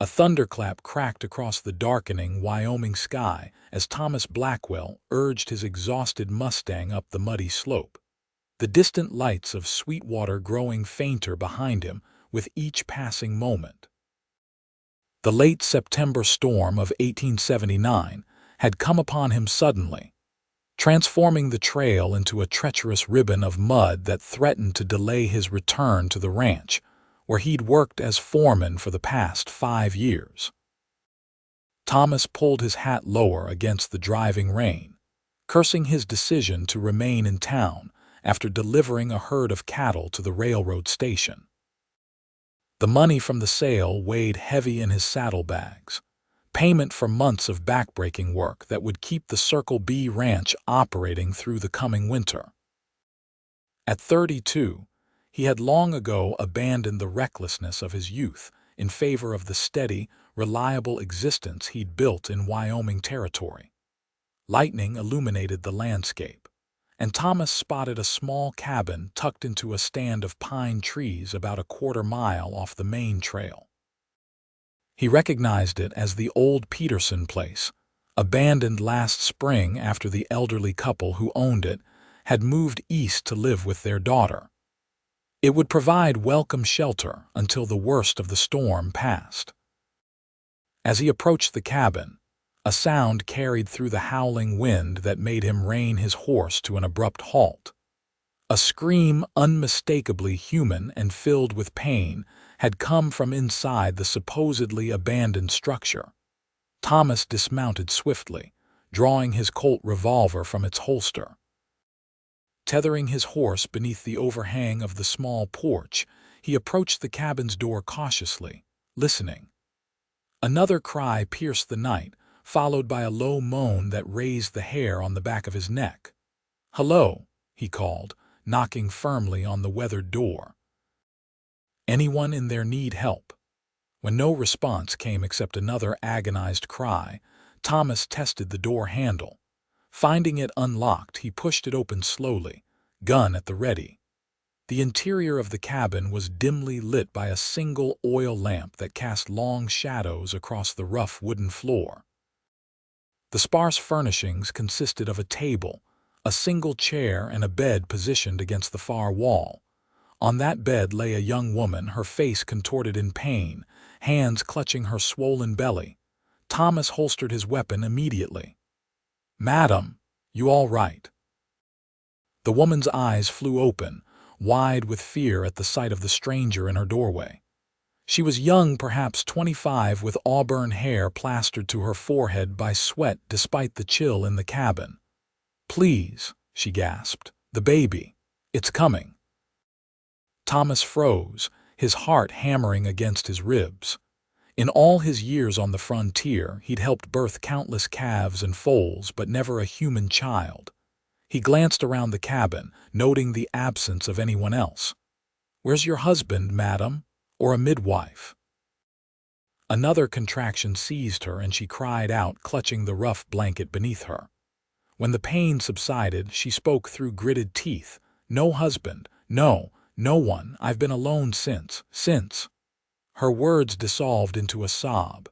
A thunderclap cracked across the darkening Wyoming sky as Thomas Blackwell urged his exhausted Mustang up the muddy slope, the distant lights of Sweetwater growing fainter behind him with each passing moment. The late September storm of 1879 had come upon him suddenly, transforming the trail into a treacherous ribbon of mud that threatened to delay his return to the ranch, where he'd worked as foreman for the past 5 years. Thomas pulled his hat lower against the driving rain, cursing his decision to remain in town after delivering a herd of cattle to the railroad station. The money from the sale weighed heavy in his saddlebags, payment for months of backbreaking work that would keep the Circle B ranch operating through the coming winter. At 32, he had long ago abandoned the recklessness of his youth in favor of the steady, reliable existence he'd built in Wyoming territory. Lightning illuminated the landscape, and Thomas spotted a small cabin tucked into a stand of pine trees about a quarter-mile off the main trail. He recognized it as the old Peterson place, abandoned last spring after the elderly couple who owned it had moved east to live with their daughter. It would provide welcome shelter until the worst of the storm passed. As he approached the cabin, a sound carried through the howling wind that made him rein his horse to an abrupt halt. A scream unmistakably human and filled with pain had come from inside the supposedly abandoned structure. Thomas dismounted swiftly, drawing his Colt revolver from its holster. Tethering his horse beneath the overhang of the small porch, he approached the cabin's door cautiously, listening. Another cry pierced the night, followed by a low moan that raised the hair on the back of his neck. "Hello," he called, knocking firmly on the weathered door. "Anyone in there need help?" When no response came except another agonized cry, Thomas tested the door handle. Finding it unlocked, he pushed it open slowly, gun at the ready. The interior of the cabin was dimly lit by a single oil lamp that cast long shadows across the rough wooden floor. The sparse furnishings consisted of a table, a single chair, and a bed positioned against the far wall. On that bed lay a young woman, her face contorted in pain, hands clutching her swollen belly. Thomas holstered his weapon immediately. "Madam, you all right?" The woman's eyes flew open, wide with fear at the sight of the stranger in her doorway. She was young, perhaps 25, with auburn hair plastered to her forehead by sweat despite the chill in the cabin. "Please," she gasped, "the baby. It's coming." Thomas froze, his heart hammering against his ribs. In all his years on the frontier, he'd helped birth countless calves and foals, but never a human child. He glanced around the cabin, noting the absence of anyone else. "Where's your husband, madam? Or a midwife?" Another contraction seized her, and she cried out, clutching the rough blanket beneath her. When the pain subsided, she spoke through gritted teeth. "No husband. No one. I've been alone since. Her words dissolved into a sob.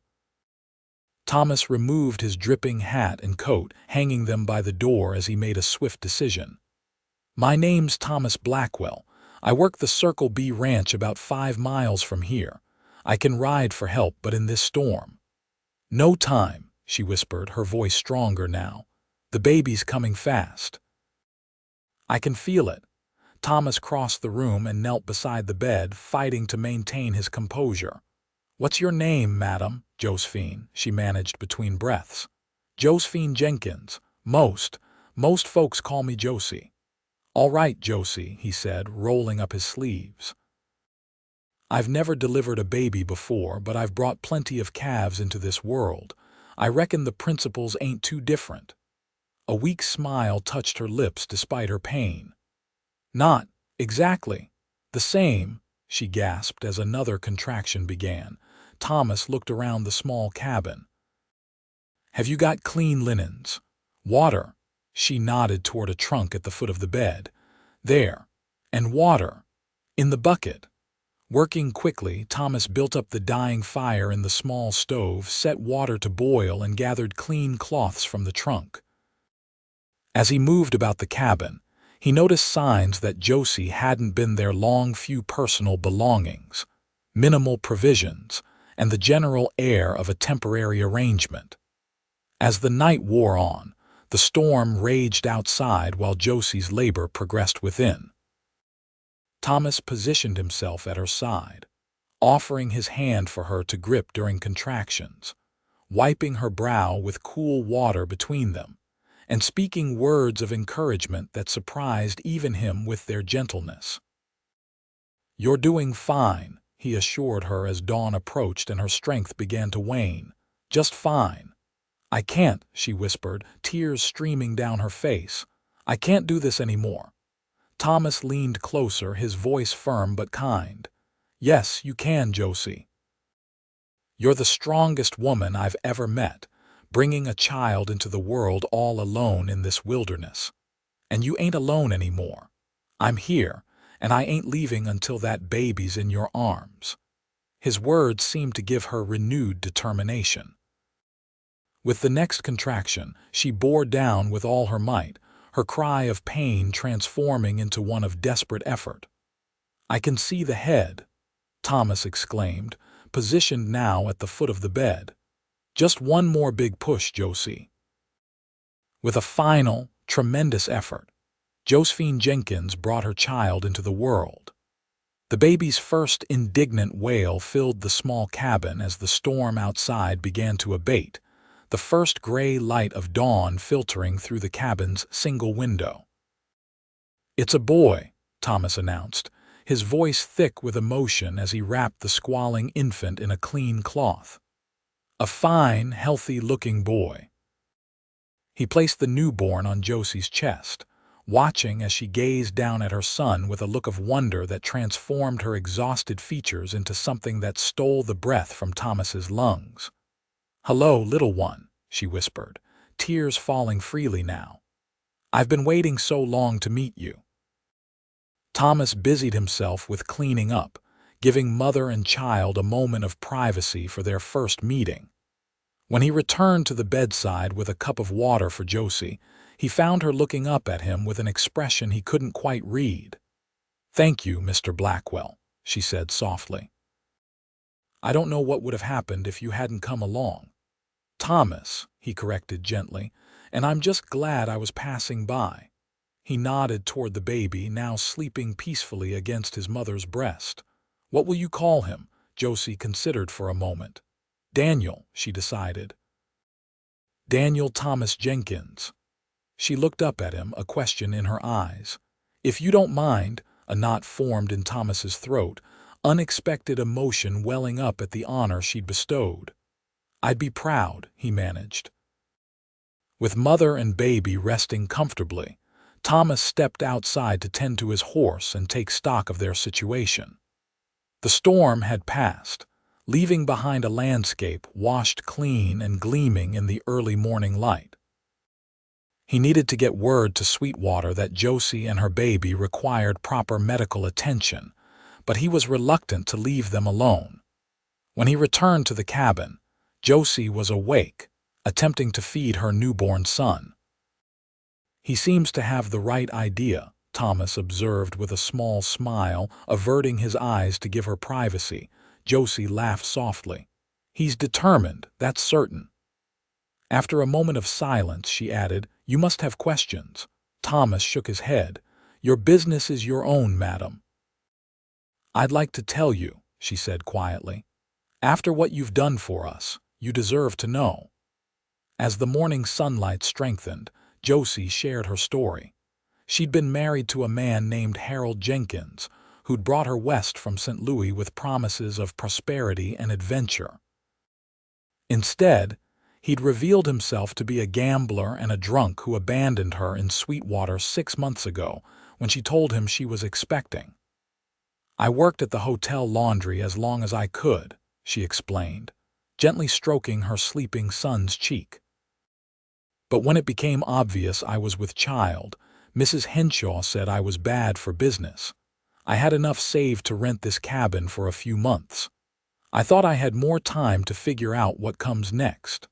Thomas removed his dripping hat and coat, hanging them by the door as he made a swift decision. "My name's Thomas Blackwell. I work the Circle B ranch about 5 miles from here. I can ride for help, but in this storm." "No time," she whispered, her voice stronger now. "The baby's coming fast." "I can feel it." Thomas crossed the room and knelt beside the bed, fighting to maintain his composure. "What's your name, madam?" "Josephine," she managed between breaths. "Josephine Jenkins. Most folks call me Josie." "All right, Josie," he said, rolling up his sleeves. "I've never delivered a baby before, but I've brought plenty of calves into this world. I reckon the principles ain't too different." A weak smile touched her lips despite her pain. "Not exactly the same," she gasped as another contraction began. Thomas looked around the small cabin. "Have you got clean linens? Water?" She nodded toward a trunk at the foot of the bed. "There. And water. In the bucket." Working quickly, Thomas built up the dying fire in the small stove, set water to boil, and gathered clean cloths from the trunk. As he moved about the cabin, he noticed signs that Josie hadn't been there long: few personal belongings, minimal provisions, and the general air of a temporary arrangement. As the night wore on, the storm raged outside while Josie's labor progressed within. Thomas positioned himself at her side, offering his hand for her to grip during contractions, wiping her brow with cool water between them, and speaking words of encouragement that surprised even him with their gentleness. "You're doing fine," he assured her as dawn approached and her strength began to wane. "Just fine." "I can't," she whispered, tears streaming down her face. "I can't do this anymore." Thomas leaned closer, his voice firm but kind. "Yes, you can, Josie. You're the strongest woman I've ever met, bringing a child into the world all alone in this wilderness. And you ain't alone anymore. I'm here, and I ain't leaving until that baby's in your arms." His words seemed to give her renewed determination. With the next contraction, she bore down with all her might, her cry of pain transforming into one of desperate effort. "I can see the head," Thomas exclaimed, positioned now at the foot of the bed. "Just one more big push, Josie." With a final, tremendous effort, Josephine Jenkins brought her child into the world. The baby's first indignant wail filled the small cabin as the storm outside began to abate, the first gray light of dawn filtering through the cabin's single window. "It's a boy," Thomas announced, his voice thick with emotion as he wrapped the squalling infant in a clean cloth. "A fine, healthy-looking boy." He placed the newborn on Josie's chest, watching as she gazed down at her son with a look of wonder that transformed her exhausted features into something that stole the breath from Thomas's lungs. "Hello, little one," she whispered, tears falling freely now. "I've been waiting so long to meet you." Thomas busied himself with cleaning up, giving mother and child a moment of privacy for their first meeting. When he returned to the bedside with a cup of water for Josie, he found her looking up at him with an expression he couldn't quite read. "Thank you, Mr. Blackwell," she said softly. "I don't know what would have happened if you hadn't come along." "Thomas," he corrected gently, "and I'm just glad I was passing by." He nodded toward the baby, now sleeping peacefully against his mother's breast. "What will you call him?" Josie considered for a moment. "Daniel," she decided. "Daniel Thomas Jenkins." She looked up at him, a question in her eyes. "If you don't mind," a knot formed in Thomas's throat, unexpected emotion welling up at the honor she'd bestowed. "I'd be proud," he managed. With mother and baby resting comfortably, Thomas stepped outside to tend to his horse and take stock of their situation. The storm had passed, leaving behind a landscape washed clean and gleaming in the early morning light. He needed to get word to Sweetwater that Josie and her baby required proper medical attention, but he was reluctant to leave them alone. When he returned to the cabin, Josie was awake, attempting to feed her newborn son. "He seems to have the right idea," Thomas observed with a small smile, averting his eyes to give her privacy. Josie laughed softly. "He's determined, that's certain." After a moment of silence, she added, "You must have questions." Thomas shook his head. "Your business is your own, madam." "I'd like to tell you," she said quietly. "After what you've done for us, you deserve to know." As the morning sunlight strengthened, Josie shared her story. She'd been married to a man named Harold Jenkins, who'd brought her west from St. Louis with promises of prosperity and adventure. Instead, he'd revealed himself to be a gambler and a drunk who abandoned her in Sweetwater 6 months ago when she told him she was expecting. "I worked at the hotel laundry as long as I could," she explained, gently stroking her sleeping son's cheek. "But when it became obvious I was with child, Mrs. Henshaw said I was bad for business. I had enough saved to rent this cabin for a few months. I thought I had more time to figure out what comes next."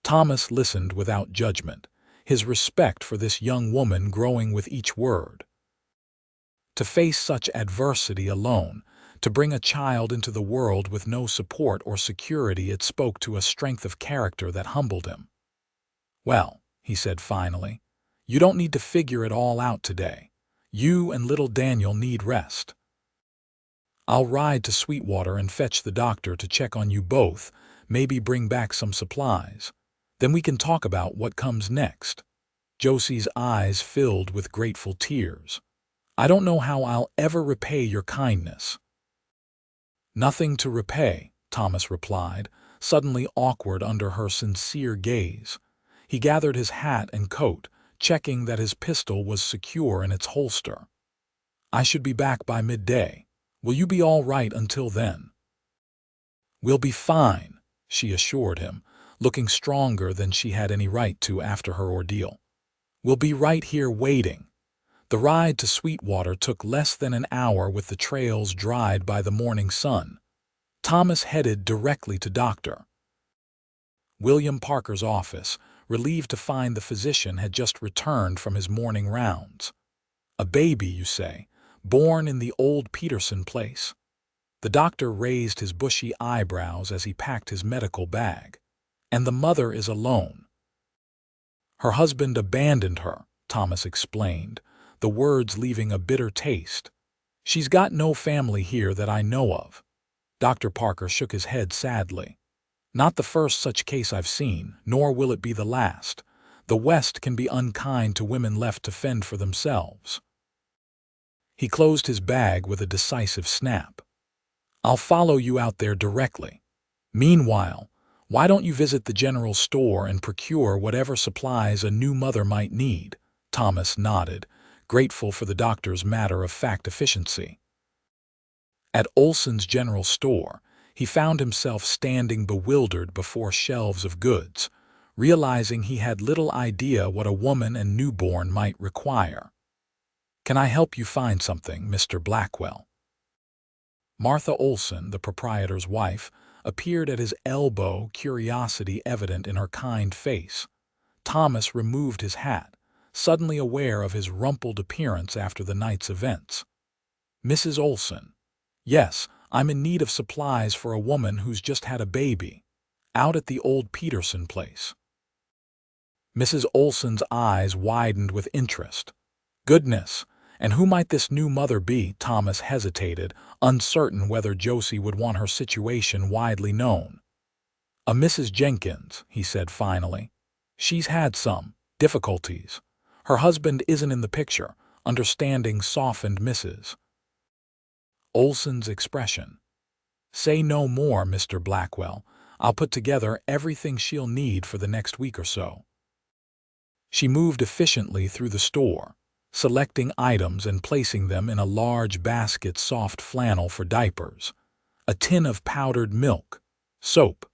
Thomas listened without judgment, his respect for this young woman growing with each word. To face such adversity alone, to bring a child into the world with no support or security, it spoke to a strength of character that humbled him. "Well," he said finally, "you don't need to figure it all out today. You and little Daniel need rest. I'll ride to Sweetwater and fetch the doctor to check on you both, maybe bring back some supplies. Then we can talk about what comes next." Josie's eyes filled with grateful tears. "I don't know how I'll ever repay your kindness." "Nothing to repay," Thomas replied, suddenly awkward under her sincere gaze. He gathered his hat and coat, checking that his pistol was secure in its holster. "I should be back by midday. Will you be all right until then?" "We'll be fine," she assured him, looking stronger than she had any right to after her ordeal. "We'll be right here waiting." The ride to Sweetwater took less than an hour with the trails dried by the morning sun. Thomas headed directly to Dr. William Parker's office, relieved to find the physician had just returned from his morning rounds. "A baby, you say, born in the old Peterson place?" The doctor raised his bushy eyebrows as he packed his medical bag. "And the mother is alone." "Her husband abandoned her," Thomas explained, the words leaving a bitter taste. "She's got no family here that I know of." Dr. Parker shook his head sadly. "Not the first such case I've seen, nor will it be the last. The West can be unkind to women left to fend for themselves." He closed his bag with a decisive snap. "I'll follow you out there directly. Meanwhile, why don't you visit the general store and procure whatever supplies a new mother might need?" Thomas nodded, grateful for the doctor's matter-of-fact efficiency. At Olson's general store, he found himself standing bewildered before shelves of goods, realizing he had little idea what a woman and newborn might require. "Can I help you find something, Mr. Blackwell?" Martha Olson, the proprietor's wife, appeared at his elbow, curiosity evident in her kind face. Thomas removed his hat, suddenly aware of his rumpled appearance after the night's events. "Mrs. Olson. Yes, I'm in need of supplies for a woman who's just had a baby, out at the old Peterson place." Mrs. Olson's eyes widened with interest. "Goodness, and who might this new mother be?" Thomas hesitated, uncertain whether Josie would want her situation widely known. "A Mrs. Jenkins," he said finally. "She's had some difficulties. Her husband isn't in the picture," understanding softened Mrs. Olson's expression. "Say no more, Mr. Blackwell. I'll put together everything she'll need for the next week or so." She moved efficiently through the store, selecting items and placing them in a large basket: soft flannel for diapers, a tin of powdered milk, soap,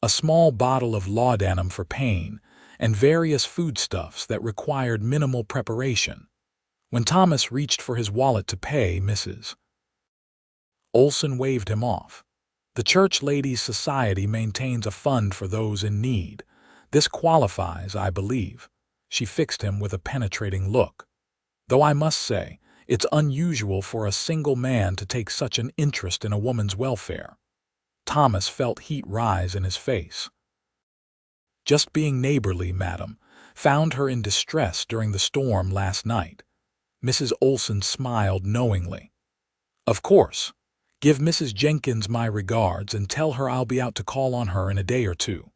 a small bottle of laudanum for pain, and various foodstuffs that required minimal preparation. When Thomas reached for his wallet to pay, Mrs. Olson waved him off. "The Church Ladies' Society maintains a fund for those in need. This qualifies, I believe." She fixed him with a penetrating look. "Though I must say, it's unusual for a single man to take such an interest in a woman's welfare." Thomas felt heat rise in his face. "Just being neighborly, madam. Found her in distress during the storm last night." Mrs. Olson smiled knowingly. "Of course. Give Mrs. Jenkins my regards and tell her I'll be out to call on her in a day or two."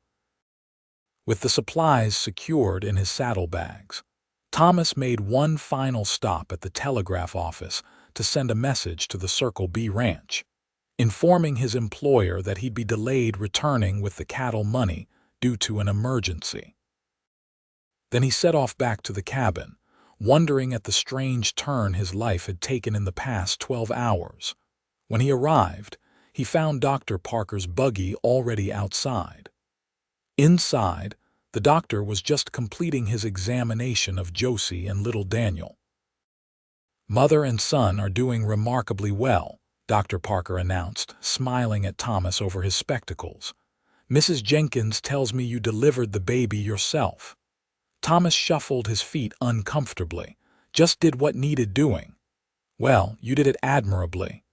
With the supplies secured in his saddlebags, Thomas made one final stop at the telegraph office to send a message to the Circle B ranch, informing his employer that he'd be delayed returning with the cattle money due to an emergency. Then he set off back to the cabin, wondering at the strange turn his life had taken in the past 12 hours. When he arrived, he found Dr. Parker's buggy already outside. Inside, the doctor was just completing his examination of Josie and little Daniel. "Mother and son are doing remarkably well," Dr. Parker announced, smiling at Thomas over his spectacles. "Mrs. Jenkins tells me you delivered the baby yourself." Thomas shuffled his feet uncomfortably. "Just did what needed doing." "Well, you did it admirably."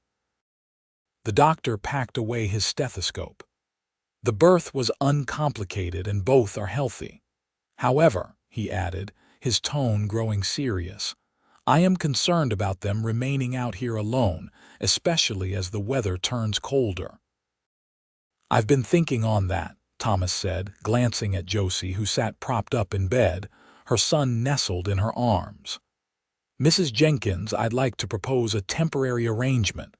The doctor packed away his stethoscope. "The birth was uncomplicated and both are healthy. However," he added, his tone growing serious, "I am concerned about them remaining out here alone, especially as the weather turns colder." "I've been thinking on that," Thomas said, glancing at Josie, who sat propped up in bed, her son nestled in her arms. "Mrs. Jenkins, I'd like to propose a temporary arrangement."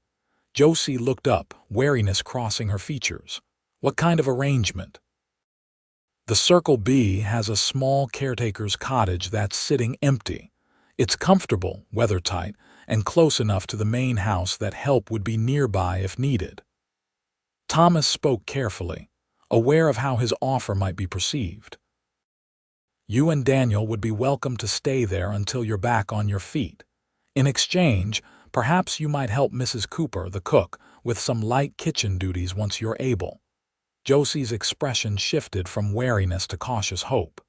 Josie looked up, wariness crossing her features. "What kind of arrangement?" "The Circle B has a small caretaker's cottage that's sitting empty. It's comfortable, weather-tight, and close enough to the main house that help would be nearby if needed." Thomas spoke carefully, aware of how his offer might be perceived. "You and Daniel would be welcome to stay there until you're back on your feet. In exchange, perhaps you might help Mrs. Cooper, the cook, with some light kitchen duties once you're able." Josie's expression shifted from wariness to cautious hope.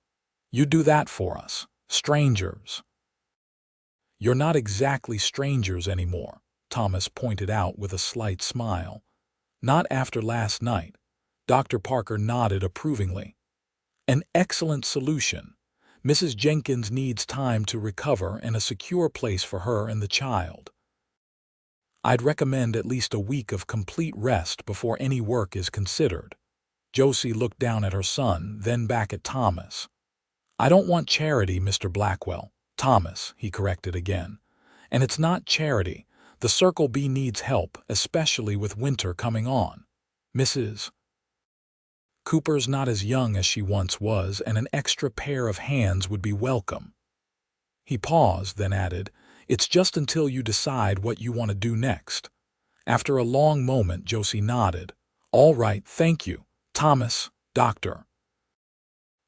"You'd do that for us, strangers." "You're not exactly strangers anymore," Thomas pointed out with a slight smile. "Not after last night." Dr. Parker nodded approvingly. "An excellent solution. Mrs. Jenkins needs time to recover and a secure place for her and the child. I'd recommend at least a week of complete rest before any work is considered." Josie looked down at her son, then back at Thomas. "I don't want charity, Mr. Blackwell." "Thomas," he corrected again. "And it's not charity. The Circle B needs help, especially with winter coming on. Mrs. Cooper's not as young as she once was, and an extra pair of hands would be welcome." He paused, then added, "It's just until you decide what you want to do next." After a long moment, Josie nodded. "All right, thank you, Thomas." Dr.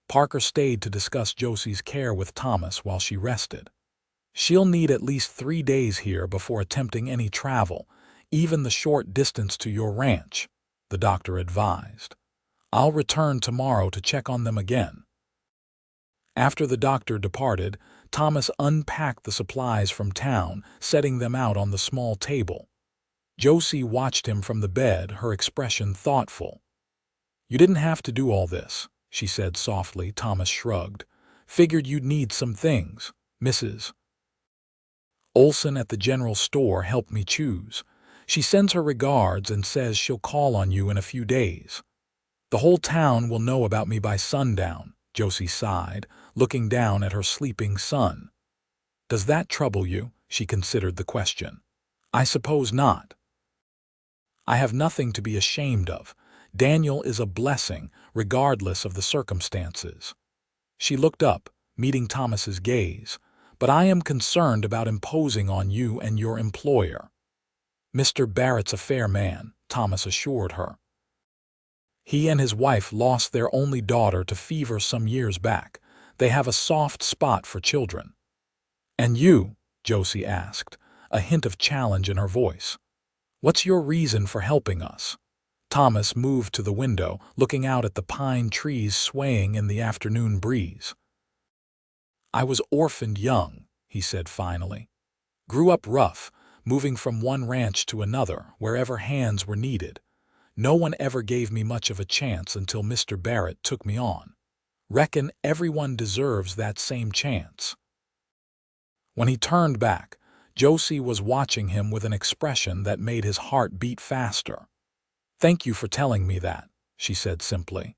Parker stayed to discuss Josie's care with Thomas while she rested. "She'll need at least 3 days here before attempting any travel, even the short distance to your ranch," the doctor advised. "I'll return tomorrow to check on them again." After the doctor departed, Thomas unpacked the supplies from town, setting them out on the small table. Josie watched him from the bed, her expression thoughtful. "You didn't have to do all this," she said softly. Thomas shrugged. "Figured you'd need some things. Mrs. Olson at the general store helped me choose. She sends her regards and says she'll call on you in a few days. The whole town will know about me by sundown," Josie sighed, looking down at her sleeping son. "Does that trouble you?" She considered the question. "I suppose not." "I have nothing to be ashamed of. Daniel is a blessing, regardless of the circumstances." She looked up, meeting Thomas's gaze. "But I am concerned about imposing on you and your employer." "Mr. Barrett's a fair man," Thomas assured her. "He and his wife lost their only daughter to fever some years back. They have a soft spot for children." "And you?" Josie asked, a hint of challenge in her voice. "What's your reason for helping us?" Thomas moved to the window, looking out at the pine trees swaying in the afternoon breeze. "I was orphaned young," he said finally. "Grew up rough, moving from one ranch to another, wherever hands were needed. No one ever gave me much of a chance until Mr. Barrett took me on. Reckon everyone deserves that same chance." When he turned back, Josie was watching him with an expression that made his heart beat faster. "Thank you for telling me that," she said simply.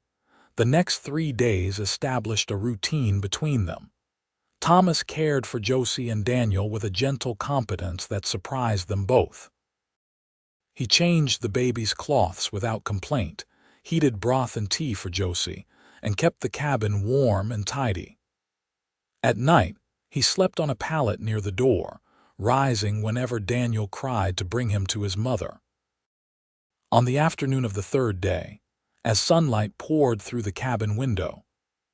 The next 3 days established a routine between them. Thomas cared for Josie and Daniel with a gentle competence that surprised them both. He changed the baby's cloths without complaint, heated broth and tea for Josie, and kept the cabin warm and tidy. At night, he slept on a pallet near the door, rising whenever Daniel cried to bring him to his mother. On the afternoon of the 3rd day, as sunlight poured through the cabin window,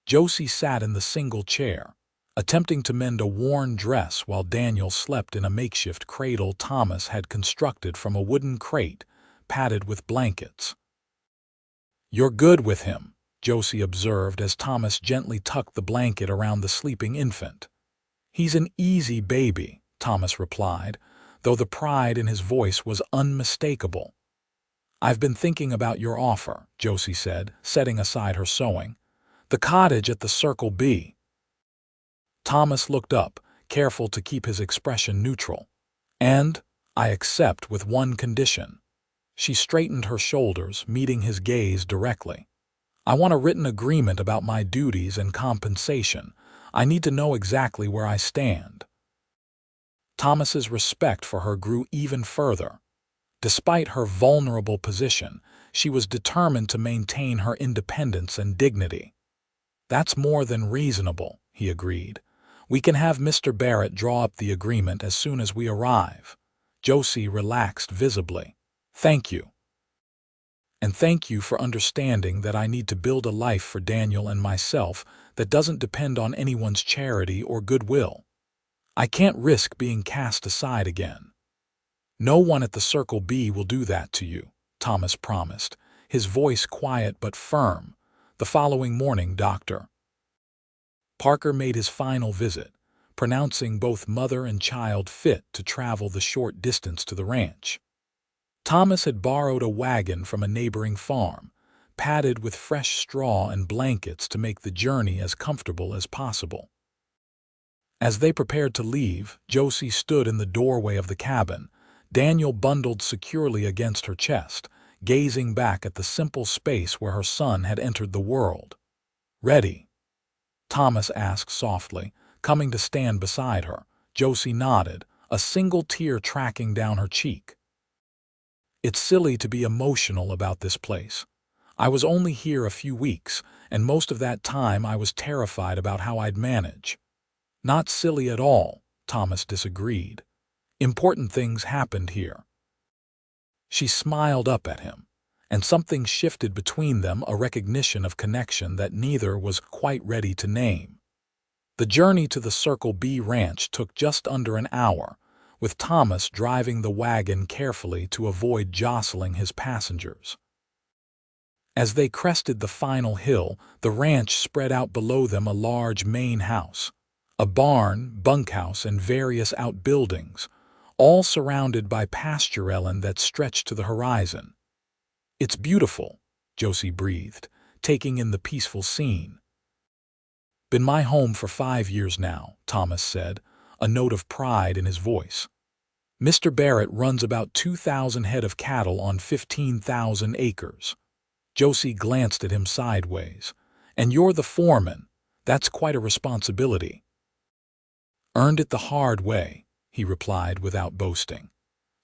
Josie sat in the single chair, attempting to mend a worn dress while Daniel slept in a makeshift cradle Thomas had constructed from a wooden crate padded with blankets. "You're good with him," Josie observed as Thomas gently tucked the blanket around the sleeping infant. "He's an easy baby," Thomas replied, though the pride in his voice was unmistakable. "I've been thinking about your offer," Josie said, setting aside her sewing. "The cottage at the Circle B." Thomas looked up, careful to keep his expression neutral. "And I accept with one condition." She straightened her shoulders, meeting his gaze directly. "I want a written agreement about my duties and compensation. I need to know exactly where I stand." Thomas's respect for her grew even further. Despite her vulnerable position, she was determined to maintain her independence and dignity. "That's more than reasonable," he agreed. "We can have Mr. Barrett draw up the agreement as soon as we arrive." Josie relaxed visibly. "Thank you. And thank you for understanding that I need to build a life for Daniel and myself that doesn't depend on anyone's charity or goodwill. I can't risk being cast aside again." "No one at the Circle B will do that to you," Thomas promised, his voice quiet but firm. The following morning, Dr. Parker made his final visit, pronouncing both mother and child fit to travel the short distance to the ranch. Thomas had borrowed a wagon from a neighboring farm, padded with fresh straw and blankets to make the journey as comfortable as possible. As they prepared to leave, Josie stood in the doorway of the cabin, Daniel bundled securely against her chest, gazing back at the simple space where her son had entered the world. "Ready?" Thomas asked softly, coming to stand beside her. Josie nodded, a single tear tracking down her cheek. "It's silly to be emotional about this place. I was only here a few weeks, and most of that time I was terrified about how I'd manage." "Not silly at all," Thomas disagreed. "Important things happened here." She smiled up at him, and something shifted between them, a recognition of connection that neither was quite ready to name. The journey to the Circle B ranch took just under an hour, with Thomas driving the wagon carefully to avoid jostling his passengers. As they crested the final hill, the ranch spread out below them, a large main house, a barn, bunkhouse, and various outbuildings, all surrounded by pastureland that stretched to the horizon. "It's beautiful," Josie breathed, taking in the peaceful scene. "Been my home for 5 years now," Thomas said, a note of pride in his voice. "Mr. Barrett runs about 2,000 head of cattle on 15,000 acres. Josie glanced at him sideways. "And you're the foreman. That's quite a responsibility." "Earned it the hard way," he replied without boasting.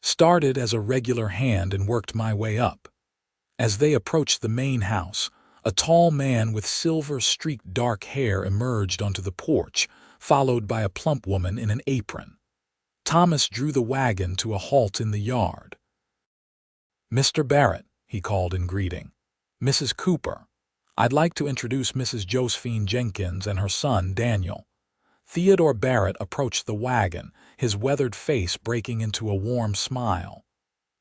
"Started as a regular hand and worked my way up." As they approached the main house, a tall man with silver-streaked dark hair emerged onto the porch, followed by a plump woman in an apron. Thomas drew the wagon to a halt in the yard. "Mr. Barrett," he called in greeting. "Mrs. Cooper. I'd like to introduce Mrs. Josephine Jenkins and her son, Daniel." Theodore Barrett approached the wagon, his weathered face breaking into a warm smile.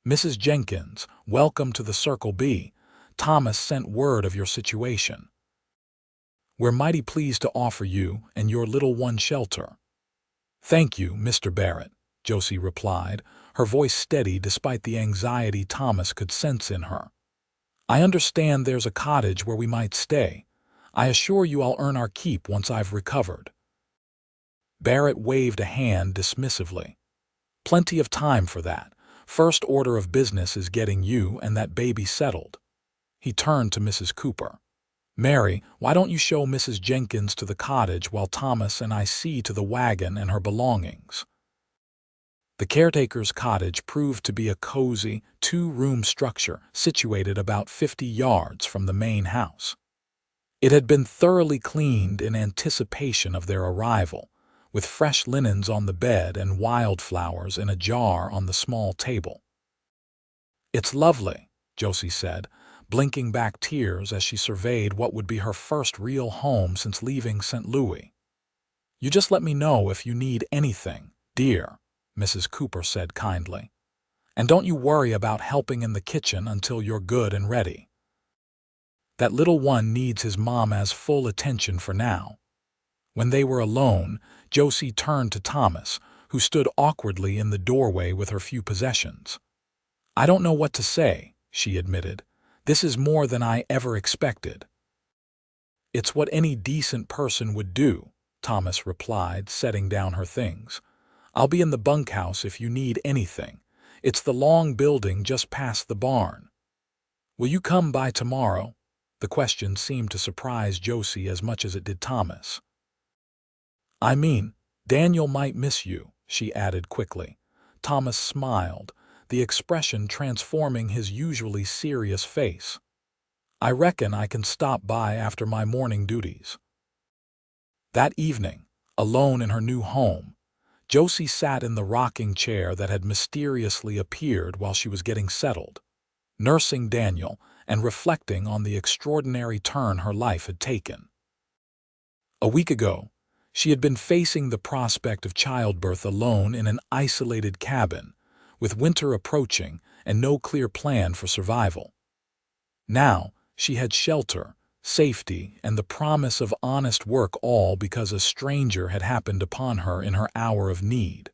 "Mrs. Jenkins, welcome to the Circle B. Thomas sent word of your situation. We're mighty pleased to offer you and your little one shelter." "Thank you, Mr. Barrett," Josie replied, her voice steady despite the anxiety Thomas could sense in her. "I understand there's a cottage where we might stay. I assure you I'll earn our keep once I've recovered." Barrett waved a hand dismissively. "Plenty of time for that. First order of business is getting you and that baby settled." He turned to Mrs. Cooper. "Mary, why don't you show Mrs. Jenkins to the cottage while Thomas and I see to the wagon and her belongings?" The caretaker's cottage proved to be a cozy, 2-room structure situated about 50 yards from the main house. It had been thoroughly cleaned in anticipation of their arrival, with fresh linens on the bed and wildflowers in a jar on the small table. "It's lovely," Josie said, blinking back tears as she surveyed what would be her first real home since leaving St. Louis. You just let me know if you need anything, dear," Mrs. Cooper said kindly. "And don't you worry about helping in the kitchen until you're good and ready. That little one needs his mama's full attention for now." When they were alone, Josie turned to Thomas, who stood awkwardly in the doorway with her few possessions. "I don't know what to say," she admitted. "This is more than I ever expected." "It's what any decent person would do," Thomas replied, setting down her things. "I'll be in the bunkhouse if you need anything. It's the long building just past the barn." "Will you come by tomorrow?" The question seemed to surprise Josie as much as it did Thomas. "I mean, Daniel might miss you," she added quickly. Thomas smiled, the expression transforming his usually serious face. "I reckon I can stop by after my morning duties." That evening, alone in her new home, Josie sat in the rocking chair that had mysteriously appeared while she was getting settled, nursing Daniel and reflecting on the extraordinary turn her life had taken. A week ago, she had been facing the prospect of childbirth alone in an isolated cabin, with winter approaching and no clear plan for survival. Now, she had shelter, safety, and the promise of honest work, all because a stranger had happened upon her in her hour of need.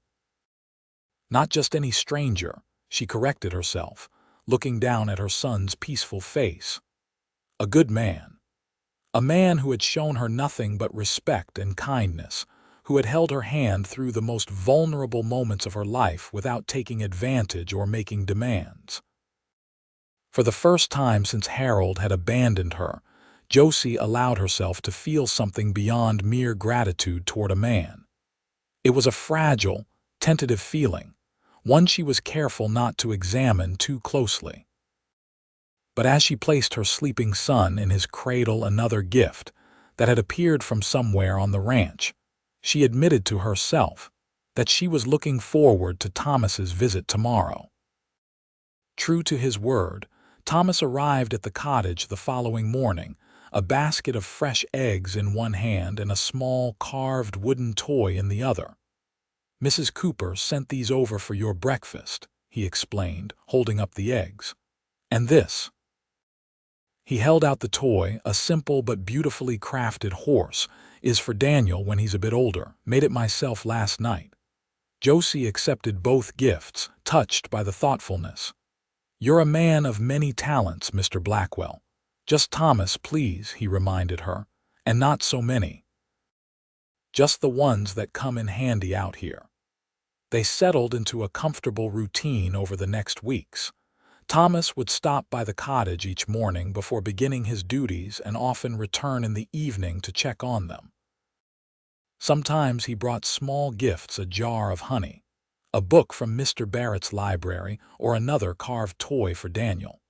Not just any stranger, she corrected herself, looking down at her son's peaceful face. A good man. A man who had shown her nothing but respect and kindness, who had held her hand through the most vulnerable moments of her life without taking advantage or making demands. For the first time since Harold had abandoned her, Josie allowed herself to feel something beyond mere gratitude toward a man. It was a fragile, tentative feeling, one she was careful not to examine too closely. But as she placed her sleeping son in his cradle, another gift that had appeared from somewhere on the ranch, she admitted to herself that she was looking forward to Thomas's visit tomorrow. True to his word, Thomas arrived at the cottage the following morning, a basket of fresh eggs in one hand and a small carved wooden toy in the other. "Mrs. Cooper sent these over for your breakfast," he explained, holding up the eggs. "And this." He held out the toy, a simple but beautifully crafted horse, "is for Daniel when he's a bit older. Made it myself last night." Josie accepted both gifts, touched by the thoughtfulness. "You're a man of many talents, Mr. Blackwell. Just Thomas, please," he reminded her, "and not so many. Just the ones that come in handy out here." They settled into a comfortable routine over the next weeks. Thomas would stop by the cottage each morning before beginning his duties and often return in the evening to check on them. Sometimes he brought small gifts, a jar of honey, a book from Mr. Barrett's library, or another carved toy for Daniel.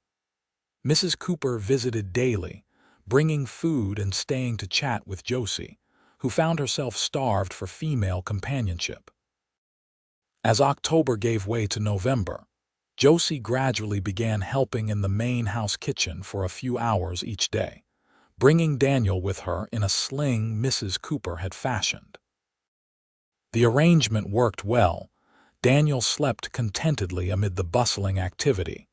Mrs. Cooper visited daily, bringing food and staying to chat with Josie, who found herself starved for female companionship. As October gave way to November, Josie gradually began helping in the main house kitchen for a few hours each day, bringing Daniel with her in a sling Mrs. Cooper had fashioned. The arrangement worked well. Daniel slept contentedly amid the bustling activity,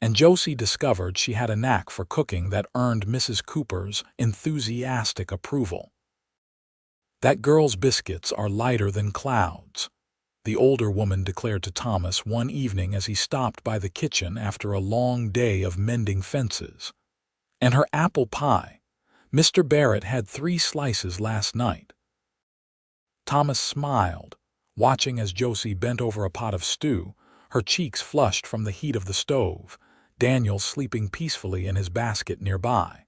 and Josie discovered she had a knack for cooking that earned Mrs. Cooper's enthusiastic approval. "That girl's biscuits are lighter than clouds," the older woman declared to Thomas one evening as he stopped by the kitchen after a long day of mending fences. "And her apple pie. Mr. Barrett had 3 slices last night." Thomas smiled, watching as Josie bent over a pot of stew, her cheeks flushed from the heat of the stove, Daniel sleeping peacefully in his basket nearby.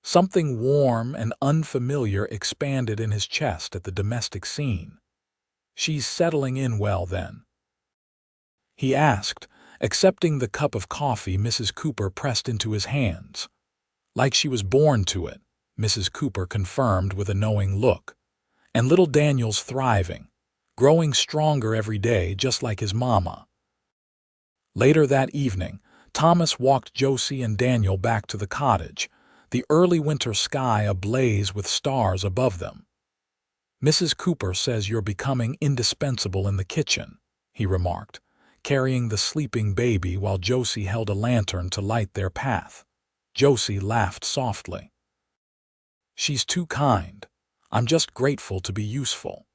Something warm and unfamiliar expanded in his chest at the domestic scene. "She's settling in well, then?" he asked, accepting the cup of coffee Mrs. Cooper pressed into his hands. "Like she was born to it," Mrs. Cooper confirmed with a knowing look. "And little Daniel's thriving, growing stronger every day just like his mama." Later that evening, Thomas walked Josie and Daniel back to the cottage, the early winter sky ablaze with stars above them. "Mrs. Cooper says you're becoming indispensable in the kitchen," he remarked, carrying the sleeping baby while Josie held a lantern to light their path. Josie laughed softly. "She's too kind. I'm just grateful to be useful."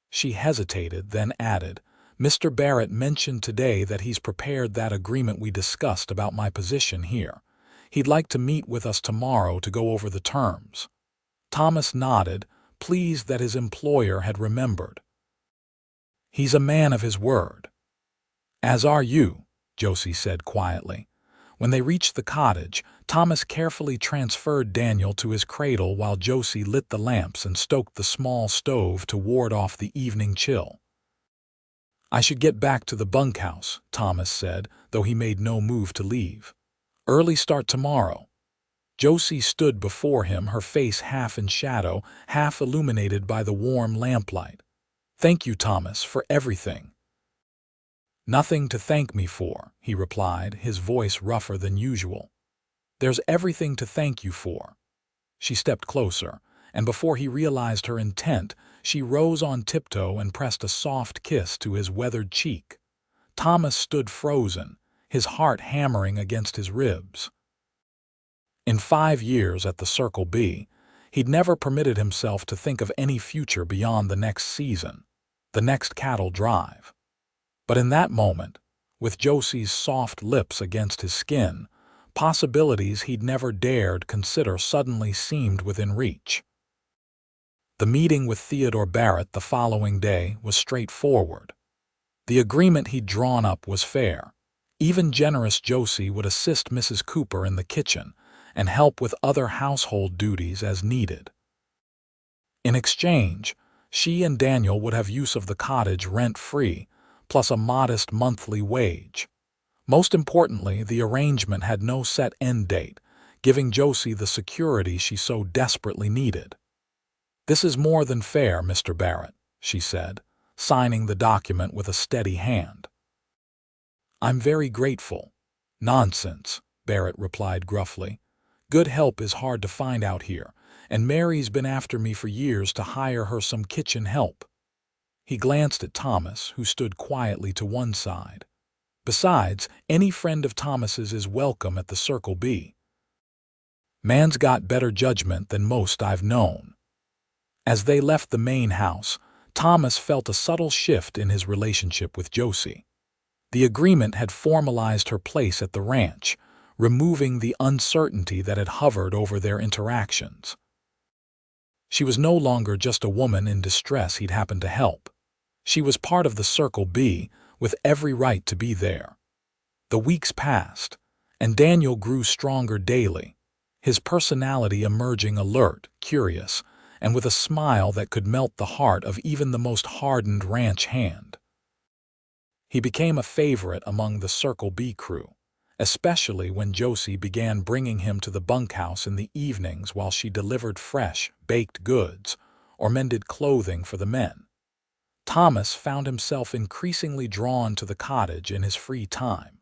She hesitated, then added, "Mr. Barrett mentioned today that he's prepared that agreement we discussed about my position here. He'd like to meet with us tomorrow to go over the terms." Thomas nodded, pleased that his employer had remembered. "He's a man of his word." "As are you," Josie said quietly. When they reached the cottage, Thomas carefully transferred Daniel to his cradle while Josie lit the lamps and stoked the small stove to ward off the evening chill. "I should get back to the bunkhouse," Thomas said, though he made no move to leave. "Early start tomorrow." Josie stood before him, her face half in shadow, half illuminated by the warm lamplight. "Thank you, Thomas, for everything." "Nothing to thank me for," he replied, his voice rougher than usual. "There's everything to thank you for." She stepped closer, and before he realized her intent, she rose on tiptoe and pressed a soft kiss to his weathered cheek. Thomas stood frozen, his heart hammering against his ribs. In 5 years at the Circle B, he'd never permitted himself to think of any future beyond the next season, the next cattle drive. But in that moment, with Josie's soft lips against his skin, possibilities he'd never dared consider suddenly seemed within reach. The meeting with Theodore Barrett the following day was straightforward. The agreement he'd drawn up was fair. Even generous Josie would assist Mrs. Cooper in the kitchen and help with other household duties as needed. In exchange, she and Daniel would have use of the cottage rent-free, plus a modest monthly wage. Most importantly, the arrangement had no set end date, giving Josie the security she so desperately needed. "This is more than fair, Mr. Barrett," she said, signing the document with a steady hand. "I'm very grateful." "Nonsense," Barrett replied gruffly. "Good help is hard to find out here, and Mary's been after me for years to hire her some kitchen help." He glanced at Thomas, who stood quietly to one side. "Besides, any friend of Thomas's is welcome at the Circle B. Man's got better judgment than most I've known." As they left the main house, Thomas felt a subtle shift in his relationship with Josie. The agreement had formalized her place at the ranch, removing the uncertainty that had hovered over their interactions. She was no longer just a woman in distress he'd happened to help. She was part of the Circle B, with every right to be there. The weeks passed, and Daniel grew stronger daily, his personality emerging alert, curious, and with a smile that could melt the heart of even the most hardened ranch hand. He became a favorite among the Circle B crew, especially when Josie began bringing him to the bunkhouse in the evenings while she delivered fresh, baked goods or mended clothing for the men. Thomas found himself increasingly drawn to the cottage in his free time.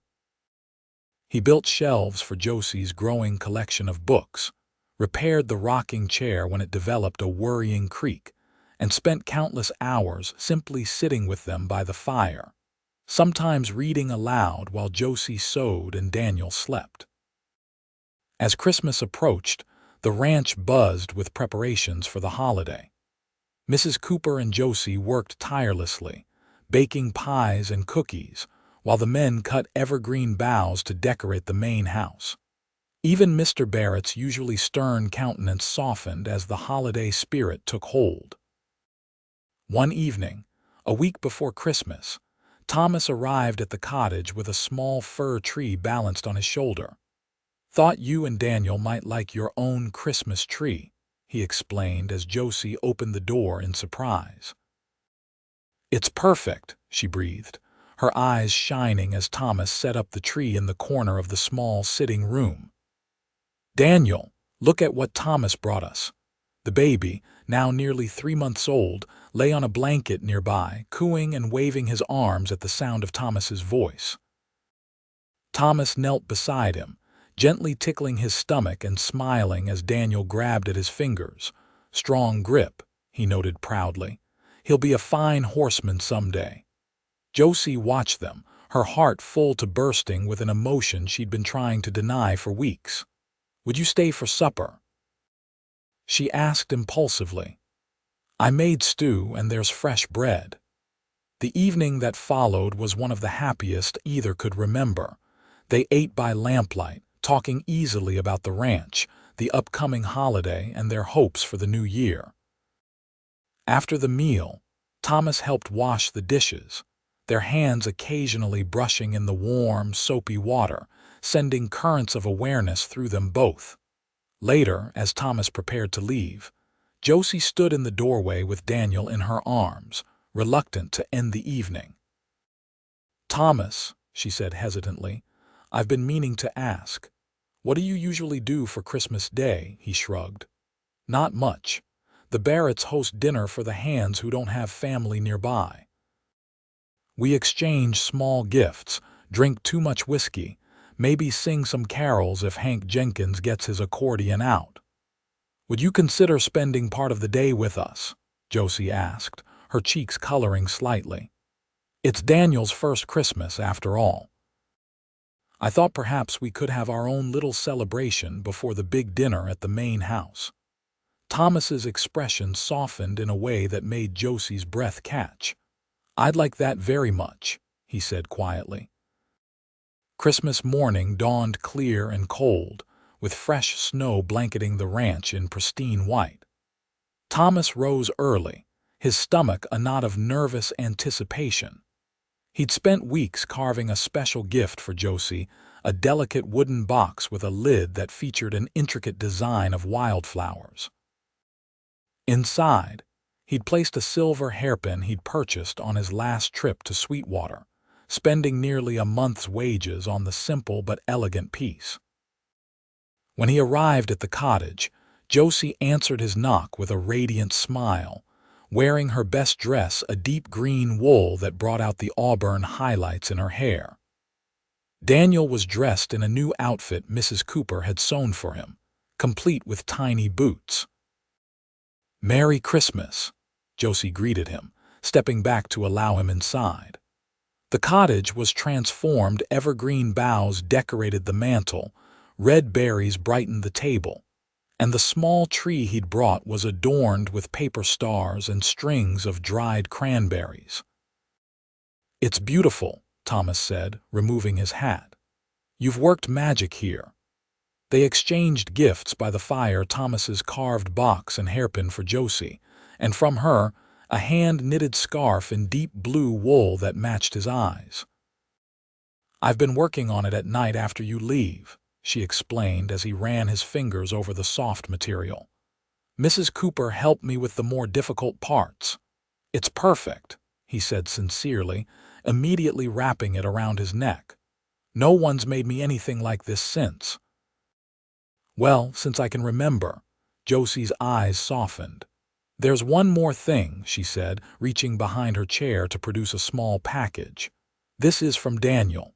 He built shelves for Josie's growing collection of books, repaired the rocking chair when it developed a worrying creak, and spent countless hours simply sitting with them by the fire, sometimes reading aloud while Josie sewed and Daniel slept. As Christmas approached, the ranch buzzed with preparations for the holiday. Mrs. Cooper and Josie worked tirelessly, baking pies and cookies, while the men cut evergreen boughs to decorate the main house. Even Mr. Barrett's usually stern countenance softened as the holiday spirit took hold. One evening, a week before Christmas, Thomas arrived at the cottage with a small fir tree balanced on his shoulder. "Thought you and Daniel might like your own Christmas tree," he explained as Josie opened the door in surprise. "It's perfect," she breathed, her eyes shining as Thomas set up the tree in the corner of the small sitting room. "Daniel, look at what Thomas brought us." The baby, now nearly 3 months old, lay on a blanket nearby, cooing and waving his arms at the sound of Thomas's voice. Thomas knelt beside him, gently tickling his stomach and smiling as Daniel grabbed at his fingers. Strong grip, he noted proudly. "He'll be a fine horseman someday." Josie watched them, her heart full to bursting with an emotion she'd been trying to deny for weeks. "Would you stay for supper?" she asked impulsively. "I made stew and there's fresh bread." The evening that followed was one of the happiest either could remember. They ate by lamplight, talking easily about the ranch, the upcoming holiday, and their hopes for the new year. After the meal, Thomas helped wash the dishes, their hands occasionally brushing in the warm, soapy water, sending currents of awareness through them both. Later, as Thomas prepared to leave, Josie stood in the doorway with Daniel in her arms, reluctant to end the evening. "Thomas," she said hesitantly, "I've been meaning to ask. What do you usually do for Christmas Day?" He shrugged. "Not much. The Barretts host dinner for the hands who don't have family nearby. We exchange small gifts, drink too much whiskey, maybe sing some carols if Hank Jenkins gets his accordion out." "Would you consider spending part of the day with us?" Josie asked, her cheeks coloring slightly. "It's Daniel's first Christmas, after all. I thought perhaps we could have our own little celebration before the big dinner at the main house." Thomas's expression softened in a way that made Josie's breath catch. "I'd like that very much," he said quietly. Christmas morning dawned clear and cold, with fresh snow blanketing the ranch in pristine white. Thomas rose early, his stomach a knot of nervous anticipation. He'd spent weeks carving a special gift for Josie, a delicate wooden box with a lid that featured an intricate design of wildflowers. Inside, he'd placed a silver hairpin he'd purchased on his last trip to Sweetwater, spending nearly a month's wages on the simple but elegant piece. When he arrived at the cottage, Josie answered his knock with a radiant smile, wearing her best dress, a deep green wool that brought out the auburn highlights in her hair. Daniel was dressed in a new outfit Mrs. Cooper had sewn for him, complete with tiny boots. "Merry Christmas," Josie greeted him, stepping back to allow him inside. The cottage was transformed, evergreen boughs decorated the mantel, red berries brightened the table, and the small tree he'd brought was adorned with paper stars and strings of dried cranberries. "It's beautiful," Thomas said, removing his hat. "You've worked magic here." They exchanged gifts by the fire, Thomas's carved box and hairpin for Josie, and from her, a hand-knitted scarf in deep blue wool that matched his eyes. "I've been working on it at night after you leave," she explained as he ran his fingers over the soft material. "Mrs. Cooper helped me with the more difficult parts." "It's perfect," he said sincerely, immediately wrapping it around his neck. "No one's made me anything like this since." "Well, since I can remember." Josie's eyes softened. "There's one more thing," she said, reaching behind her chair to produce a small package. "This is from Daniel."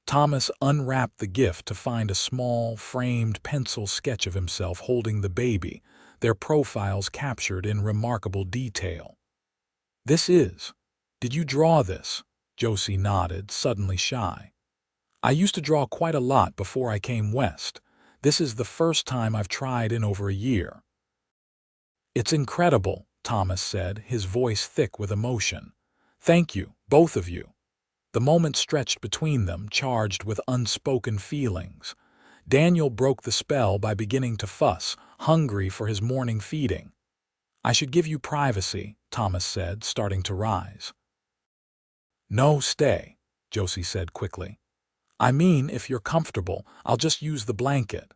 Thomas unwrapped the gift to find a small, framed pencil sketch of himself holding the baby, their profiles captured in remarkable detail. Did you draw this?" Josie nodded, suddenly shy. "I used to draw quite a lot before I came west. This is the first time I've tried in over a year." "It's incredible," Thomas said, his voice thick with emotion. "Thank you, both of you." The moment stretched between them, charged with unspoken feelings. Daniel broke the spell by beginning to fuss, hungry for his morning feeding. "I should give you privacy," Thomas said, starting to rise. "No, stay," Josie said quickly. "I mean, if you're comfortable, I'll just use the blanket."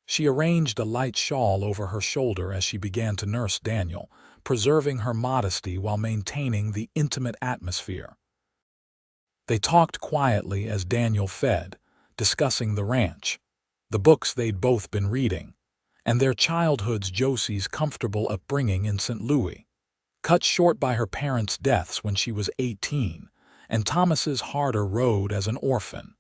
She arranged a light shawl over her shoulder as she began to nurse Daniel, preserving her modesty while maintaining the intimate atmosphere. They talked quietly as Daniel fed, discussing the ranch, the books they'd both been reading, and their childhood's Josie's comfortable upbringing in St. Louis, cut short by her parents' deaths when she was 18, and Thomas's harder road as an orphan.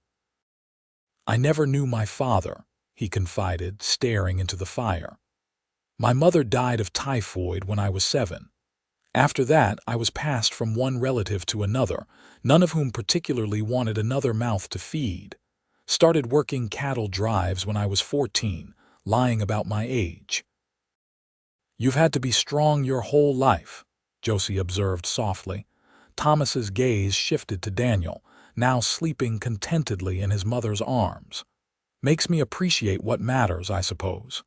"I never knew my father," he confided, staring into the fire. My mother died of typhoid when I was 7. After that, I was passed from one relative to another, none of whom particularly wanted another mouth to feed. Started working cattle drives when I was 14, lying about my age. You've had to be strong your whole life, Josie observed softly. Thomas's gaze shifted to Daniel, now sleeping contentedly in his mother's arms. Makes me appreciate what matters, I suppose.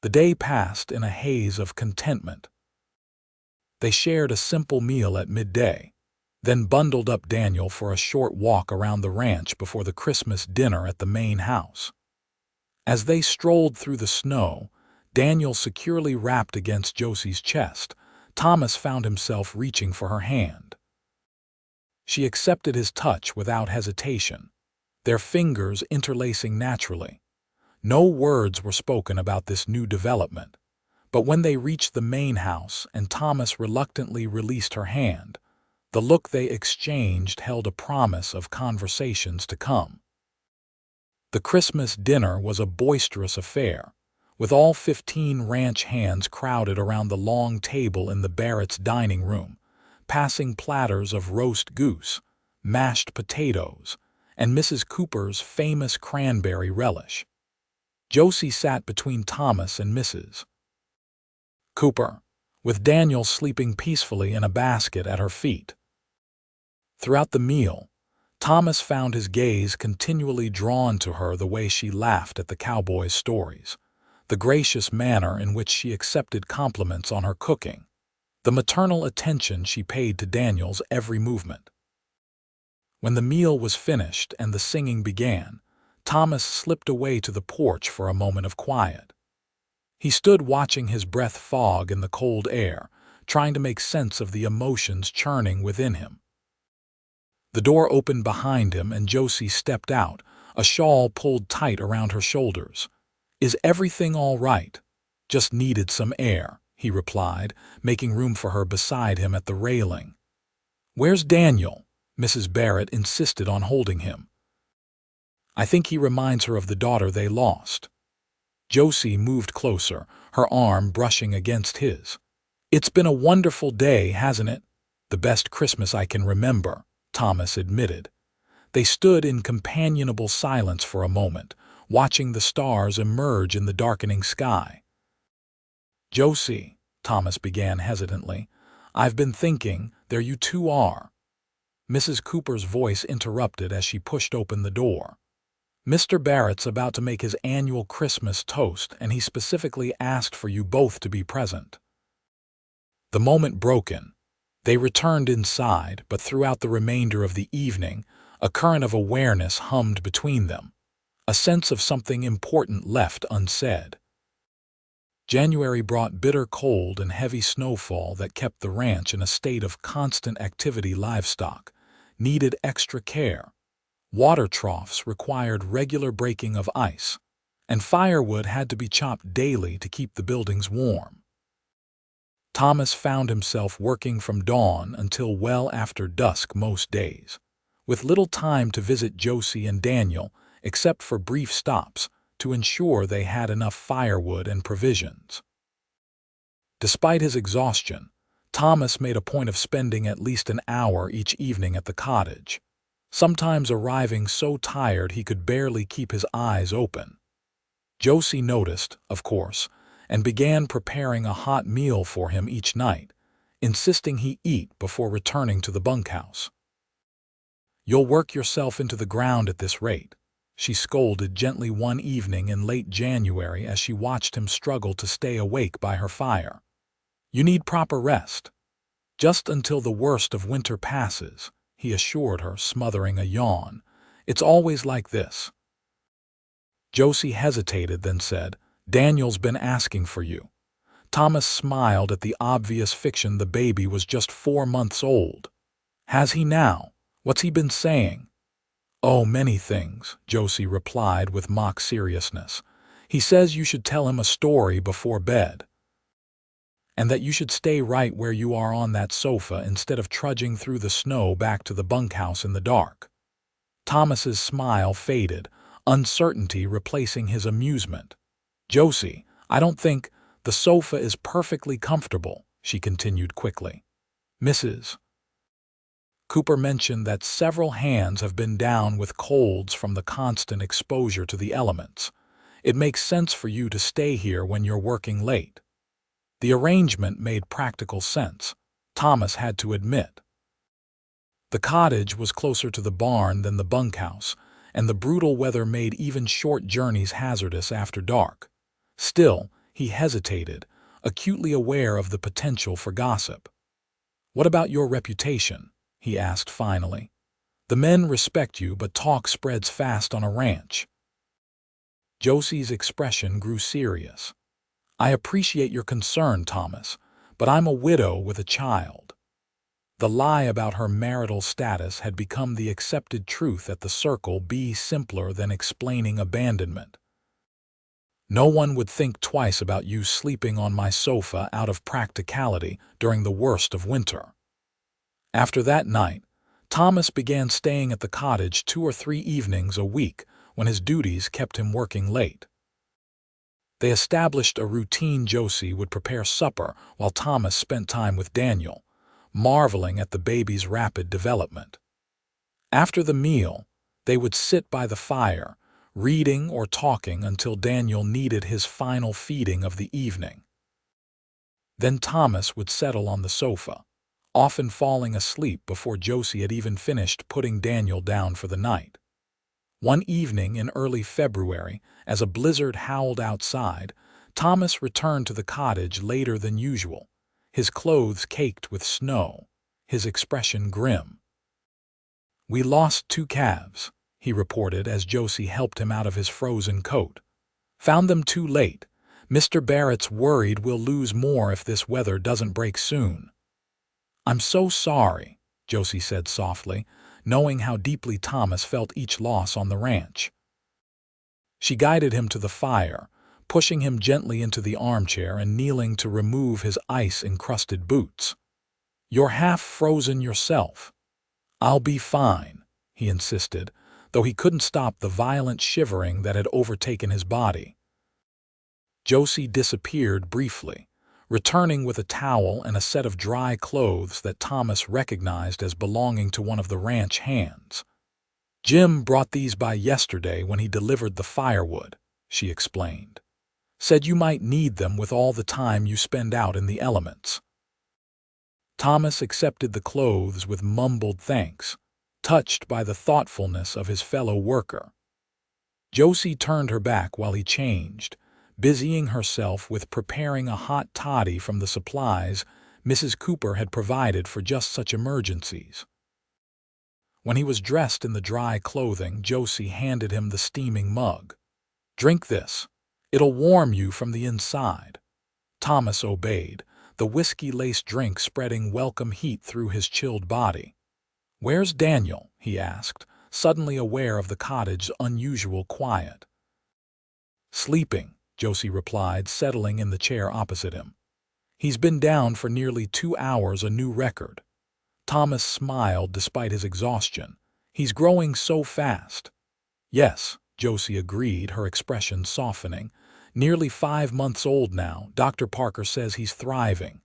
The day passed in a haze of contentment. They shared a simple meal at midday, then bundled up Daniel for a short walk around the ranch before the Christmas dinner at the main house. As they strolled through the snow, Daniel securely wrapped against Josie's chest, Thomas found himself reaching for her hand. She accepted his touch without hesitation, their fingers interlacing naturally. No words were spoken about this new development, but when they reached the main house and Thomas reluctantly released her hand, the look they exchanged held a promise of conversations to come. The Christmas dinner was a boisterous affair, with all 15 ranch hands crowded around the long table in the Barrett's dining room, passing platters of roast goose, mashed potatoes, and Mrs. Cooper's famous cranberry relish. Josie sat between Thomas and Mrs. Cooper, with Daniel sleeping peacefully in a basket at her feet. Throughout the meal, Thomas found his gaze continually drawn to her the way she laughed at the cowboy's stories, the gracious manner in which she accepted compliments on her cooking, the maternal attention she paid to Daniel's every movement. When the meal was finished and the singing began, Thomas slipped away to the porch for a moment of quiet. He stood watching his breath fog in the cold air, trying to make sense of the emotions churning within him. The door opened behind him and Josie stepped out, a shawl pulled tight around her shoulders. "Is everything all right?" "Just needed some air," he replied, making room for her beside him at the railing. "Where's Daniel?" Mrs. Barrett insisted on holding him. "I think he reminds her of the daughter they lost." Josie moved closer, her arm brushing against his. "It's been a wonderful day, hasn't it?" "The best Christmas I can remember," Thomas admitted. They stood in companionable silence for a moment, watching the stars emerge in the darkening sky. "Josie," Thomas began hesitantly, "I've been thinking, there you two are." Mrs. Cooper's voice interrupted as she pushed open the door. "Mr. Barrett's about to make his annual Christmas toast, and he specifically asked for you both to be present." The moment broken. They returned inside, but throughout the remainder of the evening, a current of awareness hummed between them, a sense of something important left unsaid. January brought bitter cold and heavy snowfall that kept the ranch in a state of constant activity. Livestock needed extra care. Water troughs required regular breaking of ice, and firewood had to be chopped daily to keep the buildings warm. Thomas found himself working from dawn until well after dusk most days, with little time to visit Josie and Daniel except for brief stops to ensure they had enough firewood and provisions. Despite his exhaustion, Thomas made a point of spending at least an hour each evening at the cottage, sometimes arriving so tired he could barely keep his eyes open. Josie noticed, of course, and began preparing a hot meal for him each night, insisting he eat before returning to the bunkhouse. "You'll work yourself into the ground at this rate," she scolded gently one evening in late January as she watched him struggle to stay awake by her fire. "You need proper rest." "Just until the worst of winter passes," he assured her, smothering a yawn. "It's always like this." Josie hesitated, then said, "Daniel's been asking for you." Thomas smiled at the obvious fiction. The baby was just 4 months old. "Has he now? What's he been saying?" "Oh, many things," Josie replied with mock seriousness. "He says you should tell him a story before bed, and that you should stay right where you are on that sofa instead of trudging through the snow back to the bunkhouse in the dark." Thomas's smile faded, uncertainty replacing his amusement. "Josie, I don't think The sofa is perfectly comfortable," she continued quickly. "Mrs. Cooper mentioned that several hands have been down with colds from the constant exposure to the elements. It makes sense for you to stay here when you're working late." The arrangement made practical sense, Thomas had to admit. The cottage was closer to the barn than the bunkhouse, and the brutal weather made even short journeys hazardous after dark. Still, he hesitated, acutely aware of the potential for gossip. "What about your reputation?" he asked finally. "The men respect you, but talk spreads fast on a ranch." Josie's expression grew serious. "I appreciate your concern, Thomas, but I'm a widow with a child." The lie about her marital status had become the accepted truth at the circle, be simpler than explaining abandonment. "No one would think twice about you sleeping on my sofa out of practicality during the worst of winter." After that night, Thomas began staying at the cottage 2 or 3 evenings a week when his duties kept him working late. They established a routine. Josie would prepare supper while Thomas spent time with Daniel, marveling at the baby's rapid development. After the meal, they would sit by the fire, reading or talking until Daniel needed his final feeding of the evening. Then Thomas would settle on the sofa, often falling asleep before Josie had even finished putting Daniel down for the night. One evening in early February, as a blizzard howled outside, Thomas returned to the cottage later than usual, his clothes caked with snow, his expression grim. "We lost 2 calves," he reported as Josie helped him out of his frozen coat. "Found them too late. Mr. Barrett's worried we'll lose more if this weather doesn't break soon." "I'm so sorry," Josie said softly, knowing how deeply Thomas felt each loss on the ranch. She guided him to the fire, pushing him gently into the armchair and kneeling to remove his ice-encrusted boots. "You're half frozen yourself." "I'll be fine," he insisted, though he couldn't stop the violent shivering that had overtaken his body. Josie disappeared briefly, returning with a towel and a set of dry clothes that Thomas recognized as belonging to one of the ranch hands. "Jim brought these by yesterday when he delivered the firewood," she explained. "Said you might need them with all the time you spend out in the elements." Thomas accepted the clothes with mumbled thanks, touched by the thoughtfulness of his fellow worker. Josie turned her back while he changed, busying herself with preparing a hot toddy from the supplies Mrs. Cooper had provided for just such emergencies. When he was dressed in the dry clothing, Josie handed him the steaming mug. "Drink this. It'll warm you from the inside." Thomas obeyed, the whiskey-laced drink spreading welcome heat through his chilled body. "Where's Daniel?" he asked, suddenly aware of the cottage's unusual quiet. "Sleeping," Josie replied, settling in the chair opposite him. "He's been down for nearly 2 hours, a new record." Thomas smiled despite his exhaustion. "He's growing so fast." "Yes," Josie agreed, her expression softening. "Nearly 5 months old now. Dr. Parker says he's thriving."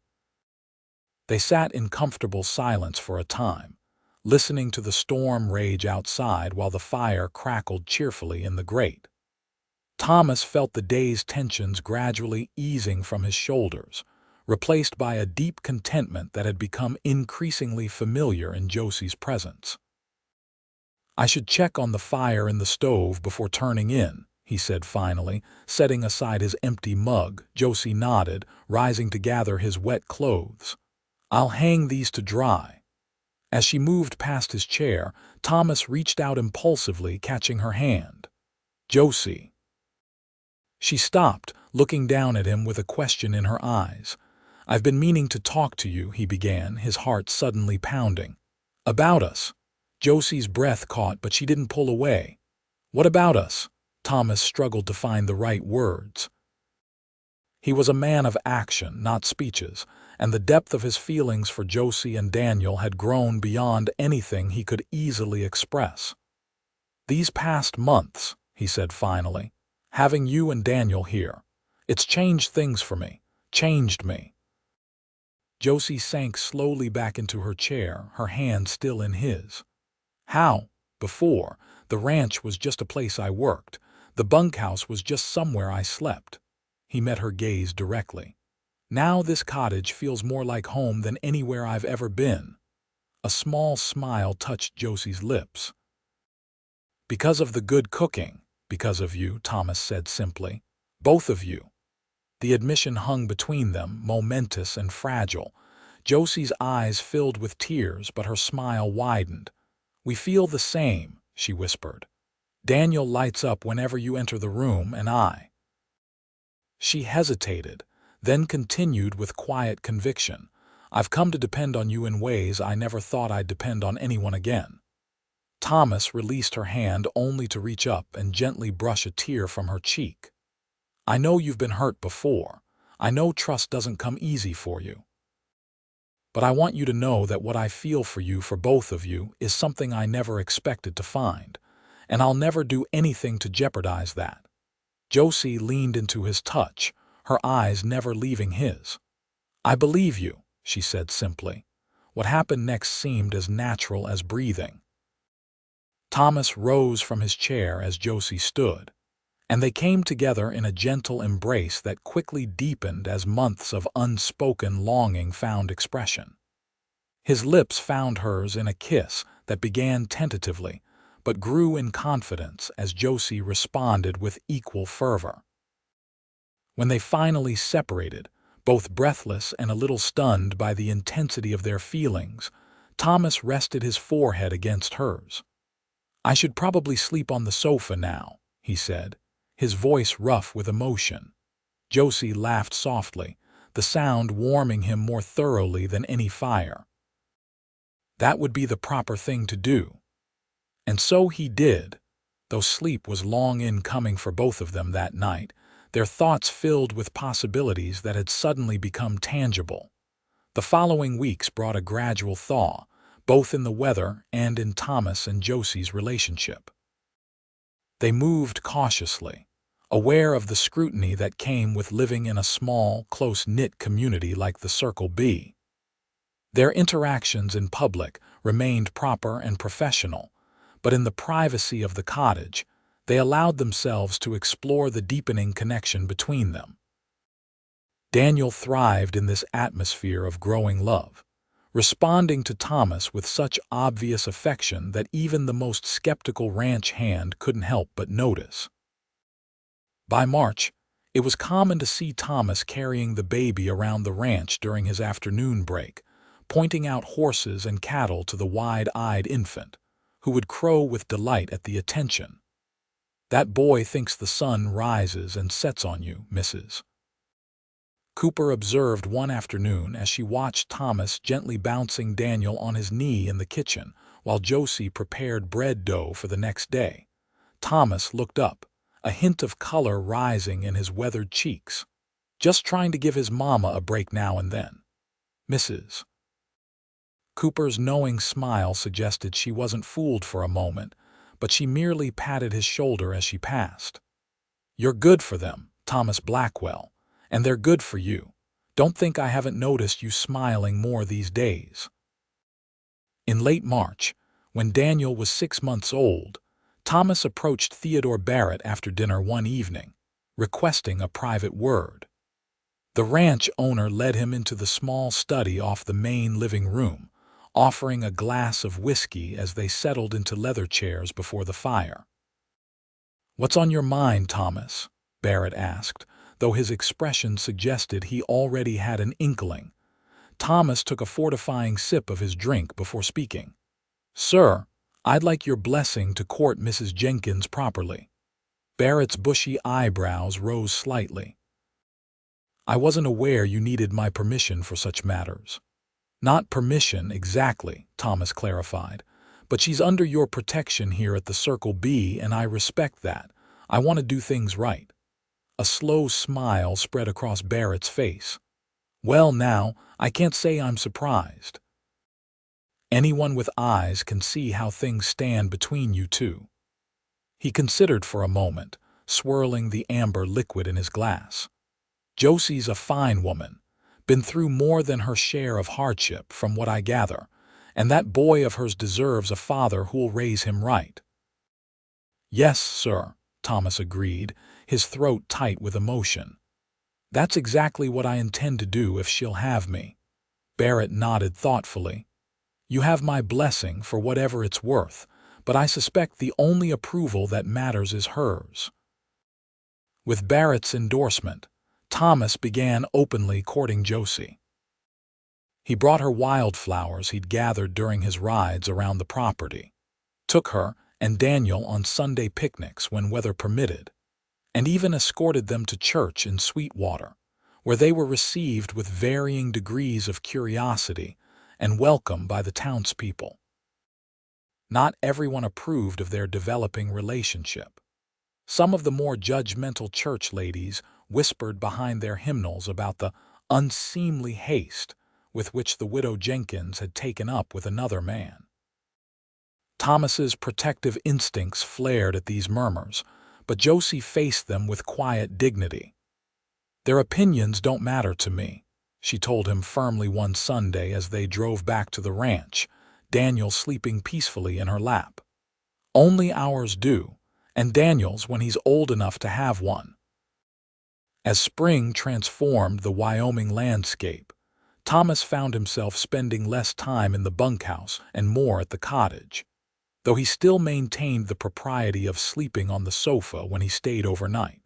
They sat in comfortable silence for a time, listening to the storm rage outside while the fire crackled cheerfully in the grate. Thomas felt the day's tensions gradually easing from his shoulders, replaced by a deep contentment that had become increasingly familiar in Josie's presence. "I should check on the fire in the stove before turning in," he said finally, setting aside his empty mug. Josie nodded, rising to gather his wet clothes. "I'll hang these to dry." As she moved past his chair, Thomas reached out impulsively, catching her hand. "Josie." She stopped, looking down at him with a question in her eyes. "I've been meaning to talk to you," he began, his heart suddenly pounding. "About us." Josie's breath caught, but she didn't pull away. "What about us?" Thomas struggled to find the right words. He was a man of action, not speeches, and the depth of his feelings for Josie and Daniel had grown beyond anything he could easily express. "These past months," he said finally, "having you and Daniel here, it's changed things for me. Changed me. Josie sank slowly back into her chair, her hand still in his. How? Before, the ranch was just a place I worked. The bunkhouse was just somewhere I slept. He met her gaze directly. Now this cottage feels more like home than anywhere I've ever been. A small smile touched Josie's lips. Because of the good cooking, because of you, Thomas said simply. Both of you. The admission hung between them, momentous and fragile. Josie's eyes filled with tears, but her smile widened. We feel the same, she whispered. Daniel lights up whenever you enter the room, and I. She hesitated, then continued with quiet conviction. I've come to depend on you in ways I never thought I'd depend on anyone again. Thomas released her hand only to reach up and gently brush a tear from her cheek. I know you've been hurt before. I know trust doesn't come easy for you. But I want you to know that what I feel for you, for both of you, is something I never expected to find, and I'll never do anything to jeopardize that. Josie leaned into his touch, her eyes never leaving his. I believe you, she said simply. What happened next seemed as natural as breathing. Thomas rose from his chair as Josie stood, and they came together in a gentle embrace that quickly deepened as months of unspoken longing found expression. His lips found hers in a kiss that began tentatively, but grew in confidence as Josie responded with equal fervor. When they finally separated, both breathless and a little stunned by the intensity of their feelings, Thomas rested his forehead against hers. I should probably sleep on the sofa now, he said, his voice rough with emotion. Josie laughed softly, the sound warming him more thoroughly than any fire. That would be the proper thing to do. And so he did, though sleep was long in coming for both of them that night, their thoughts filled with possibilities that had suddenly become tangible. The following weeks brought a gradual thaw, both in the weather and in Thomas and Josie's relationship. They moved cautiously, aware of the scrutiny that came with living in a small, close-knit community like the Circle B. Their interactions in public remained proper and professional, but in the privacy of the cottage, they allowed themselves to explore the deepening connection between them. Daniel thrived in this atmosphere of growing love, responding to Thomas with such obvious affection that even the most skeptical ranch hand couldn't help but notice. By March, it was common to see Thomas carrying the baby around the ranch during his afternoon break, pointing out horses and cattle to the wide-eyed infant, who would crow with delight at the attention. That boy thinks the sun rises and sets on you, Mrs. Cooper observed one afternoon as she watched Thomas gently bouncing Daniel on his knee in the kitchen while Josie prepared bread dough for the next day. Thomas looked up, a hint of color rising in his weathered cheeks. Just trying to give his mama a break now and then. Mrs. Cooper's knowing smile suggested she wasn't fooled for a moment, but she merely patted his shoulder as she passed. You're good for them, Thomas Blackwell, and they're good for you. Don't think I haven't noticed you smiling more these days. In late March, when Daniel was 6 months old, Thomas approached Theodore Barrett after dinner one evening, requesting a private word. The ranch owner led him into the small study off the main living room, offering a glass of whiskey as they settled into leather chairs before the fire. "What's on your mind, Thomas?" Barrett asked, though his expression suggested he already had an inkling. Thomas took a fortifying sip of his drink before speaking. "Sir, I'd like your blessing to court Mrs. Jenkins properly." Barrett's bushy eyebrows rose slightly. "I wasn't aware you needed my permission for such matters." "Not permission, exactly," Thomas clarified, "but she's under your protection here at the Circle B, and I respect that. I want to do things right." A slow smile spread across Barrett's face. "Well now, I can't say I'm surprised. Anyone with eyes can see how things stand between you two." He considered for a moment, swirling the amber liquid in his glass. Josie's a fine woman, been through more than her share of hardship from what I gather, and that boy of hers deserves a father who'll raise him right." "Yes, sir," Thomas agreed, his throat tight with emotion. "That's exactly what I intend to do if she'll have me." Barrett nodded thoughtfully. "You have my blessing for whatever it's worth, but I suspect the only approval that matters is hers." With Barrett's endorsement, Thomas began openly courting Josie. He brought her wildflowers he'd gathered during his rides around the property, took her and Daniel on Sunday picnics when weather permitted, and even escorted them to church in Sweetwater, where they were received with varying degrees of curiosity and welcome by the townspeople. Not everyone approved of their developing relationship. Some of the more judgmental church ladies whispered behind their hymnals about the unseemly haste with which the widow Jenkins had taken up with another man. Thomas's protective instincts flared at these murmurs, but Josie faced them with quiet dignity. "Their opinions don't matter to me," she told him firmly one Sunday as they drove back to the ranch, Daniel sleeping peacefully in her lap. "Only ours do, and Daniel's when he's old enough to have one." As spring transformed the Wyoming landscape, Thomas found himself spending less time in the bunkhouse and more at the cottage, though he still maintained the propriety of sleeping on the sofa when he stayed overnight.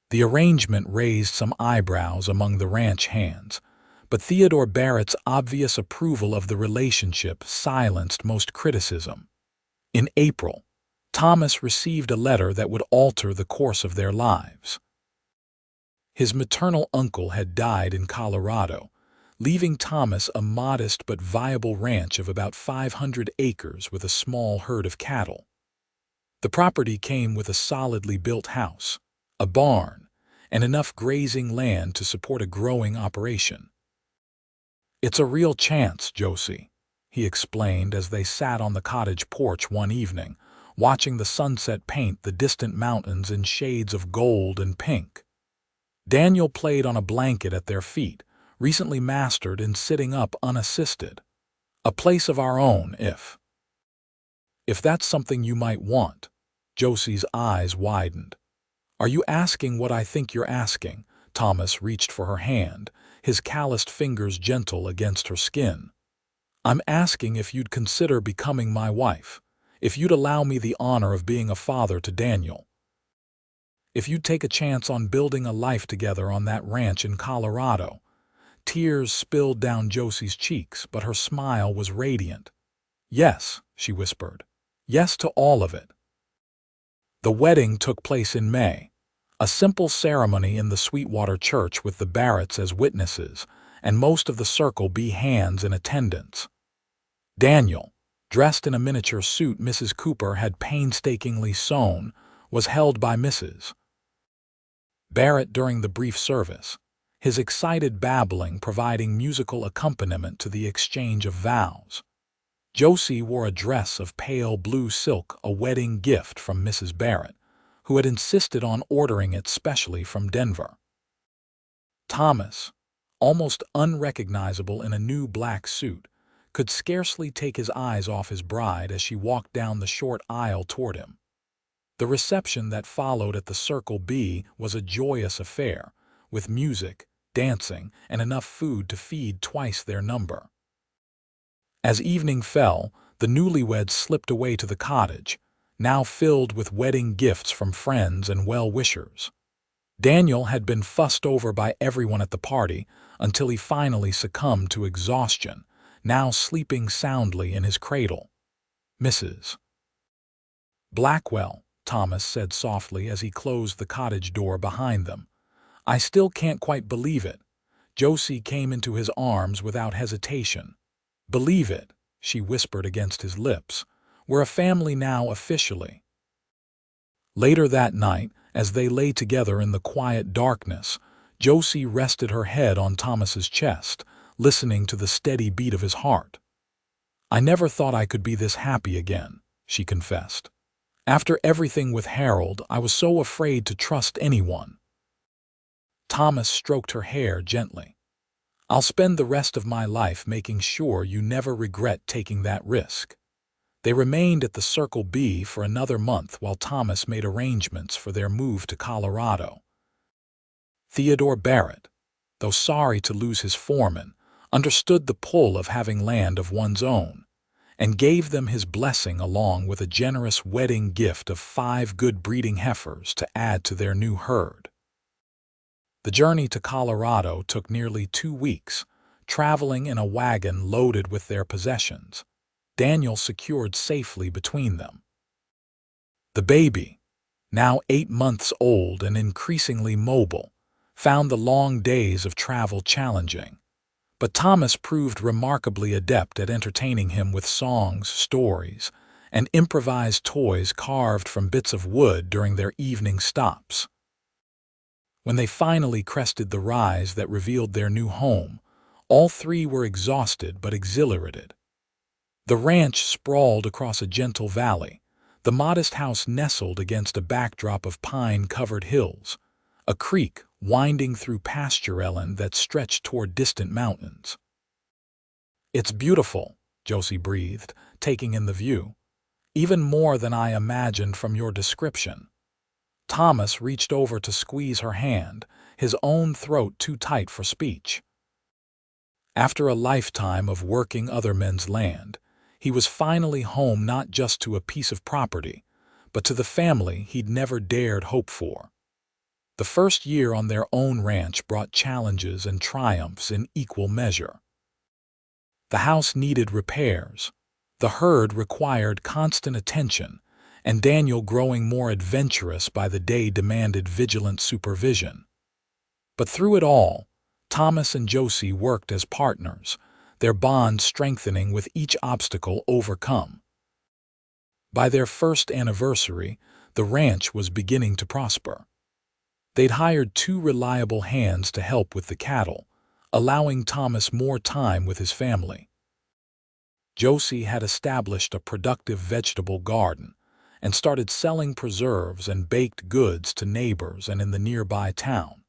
The arrangement raised some eyebrows among the ranch hands, but Theodore Barrett's obvious approval of the relationship silenced most criticism. In April, Thomas received a letter that would alter the course of their lives. His maternal uncle had died in Colorado, leaving Thomas a modest but viable ranch of about 500 acres with a small herd of cattle. The property came with a solidly built house, a barn, and enough grazing land to support a growing operation. "It's a real chance, Josie," he explained as they sat on the cottage porch one evening, watching the sunset paint the distant mountains in shades of gold and pink. Daniel played on a blanket at their feet, recently mastered in sitting up unassisted. "A place of our own, if that's something you might want." Josie's eyes widened. "Are you asking what I think you're asking?" Thomas reached for her hand, his calloused fingers gentle against her skin. "I'm asking if you'd consider becoming my wife, if you'd allow me the honor of being a father to Daniel. If you'd take a chance on building a life together on that ranch in Colorado." Tears spilled down Josie's cheeks, but her smile was radiant. "Yes," she whispered. "Yes to all of it." The wedding took place in May, a simple ceremony in the Sweetwater church with the Barretts as witnesses, and most of the Circle B hands in attendance. Daniel, dressed in a miniature suit Mrs. Cooper had painstakingly sewn, was held by Mrs. Barrett during the brief service, his excited babbling providing musical accompaniment to the exchange of vows. Josie wore a dress of pale blue silk, a wedding gift from Mrs. Barrett, who had insisted on ordering it specially from Denver. Thomas, almost unrecognizable in a new black suit, could scarcely take his eyes off his bride as she walked down the short aisle toward him. The reception that followed at the Circle B was a joyous affair, with music, dancing, and enough food to feed twice their number. As evening fell, the newlyweds slipped away to the cottage, now filled with wedding gifts from friends and well-wishers. Daniel had been fussed over by everyone at the party until he finally succumbed to exhaustion, now sleeping soundly in his cradle. "Mrs. Blackwell," Thomas said softly as he closed the cottage door behind them. "I still can't quite believe it." Josie came into his arms without hesitation. "Believe it," she whispered against his lips. "We're a family now officially." Later that night, as they lay together in the quiet darkness, Josie rested her head on Thomas's chest, listening to the steady beat of his heart. "I never thought I could be this happy again," she confessed. "After everything with Harold, I was so afraid to trust anyone." Thomas stroked her hair gently. "I'll spend the rest of my life making sure you never regret taking that risk." They remained at the Circle B for another month while Thomas made arrangements for their move to Colorado. Theodore Barrett, though sorry to lose his foreman, understood the pull of having land of one's own, and gave them his blessing along with a generous wedding gift of 5 good-breeding heifers to add to their new herd. The journey to Colorado took nearly 2 weeks, traveling in a wagon loaded with their possessions, Daniel secured safely between them. The baby, now 8 months old and increasingly mobile, found the long days of travel challenging, but Thomas proved remarkably adept at entertaining him with songs, stories, and improvised toys carved from bits of wood during their evening stops. When they finally crested the rise that revealed their new home, all 3 were exhausted but exhilarated. The ranch sprawled across a gentle valley, the modest house nestled against a backdrop of pine-covered hills, a creek winding through pastureland that stretched toward distant mountains. "It's beautiful," Josie breathed, taking in the view. "Even more than I imagined from your description." Thomas reached over to squeeze her hand, his own throat too tight for speech. After a lifetime of working other men's land, he was finally home not just to a piece of property, but to the family he'd never dared hope for. The first year on their own ranch brought challenges and triumphs in equal measure. The house needed repairs, the herd required constant attention, and Daniel, growing more adventurous by the day, demanded vigilant supervision. But through it all, Thomas and Josie worked as partners, their bond strengthening with each obstacle overcome. By their first anniversary, the ranch was beginning to prosper. They'd hired 2 reliable hands to help with the cattle, allowing Thomas more time with his family. Josie had established a productive vegetable garden and started selling preserves and baked goods to neighbors and in the nearby town,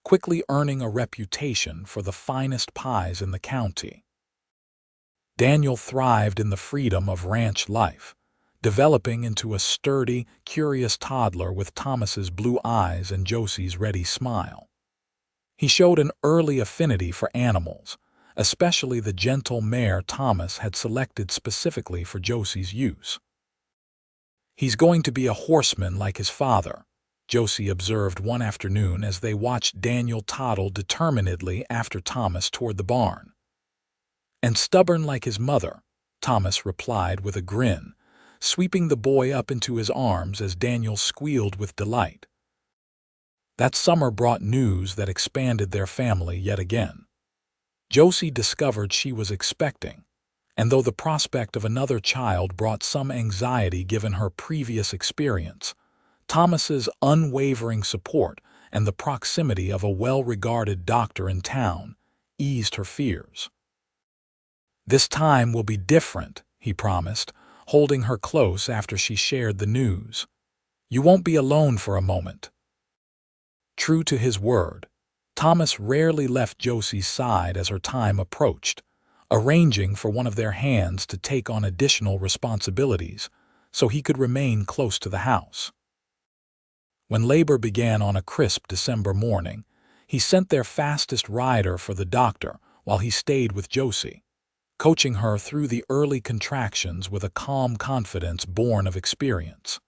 quickly earning a reputation for the finest pies in the county. Daniel thrived in the freedom of ranch life, developing into a sturdy, curious toddler with Thomas's blue eyes and Josie's ready smile. He showed an early affinity for animals, especially the gentle mare Thomas had selected specifically for Josie's use. "He's going to be a horseman like his father," Josie observed one afternoon as they watched Daniel toddle determinedly after Thomas toward the barn. "And stubborn like his mother," Thomas replied with a grin, sweeping the boy up into his arms as Daniel squealed with delight. That summer brought news that expanded their family yet again. Josie discovered she was expecting, and though the prospect of another child brought some anxiety given her previous experience, Thomas's unwavering support and the proximity of a well-regarded doctor in town eased her fears. "This time will be different," he promised, holding her close after she shared the news. "You won't be alone for a moment." True to his word, Thomas rarely left Josie's side as her time approached, arranging for one of their hands to take on additional responsibilities so he could remain close to the house. When labor began on a crisp December morning, he sent their fastest rider for the doctor while he stayed with Josie, coaching her through the early contractions with a calm confidence born of experience.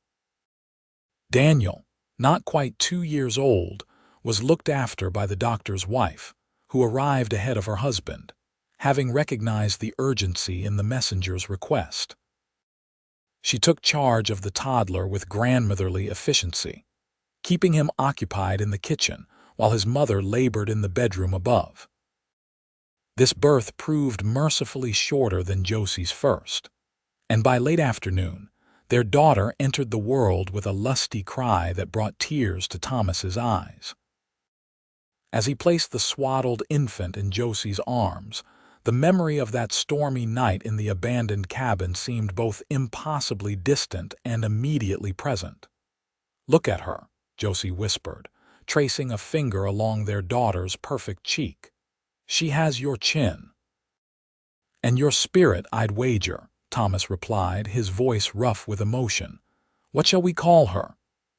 Daniel, not quite 2 years old, was looked after by the doctor's wife, who arrived ahead of her husband, having recognized the urgency in the messenger's request. She took charge of the toddler with grandmotherly efficiency, keeping him occupied in the kitchen while his mother labored in the bedroom above. This birth proved mercifully shorter than Josie's first, and by late afternoon, their daughter entered the world with a lusty cry that brought tears to Thomas's eyes. As he placed the swaddled infant in Josie's arms, the memory of that stormy night in the abandoned cabin seemed both impossibly distant and immediately present. "Look at her," Josie whispered, tracing a finger along their daughter's perfect cheek. "She has your chin." "And your spirit, I'd wager," Thomas replied, his voice rough with emotion. "What shall we call her?"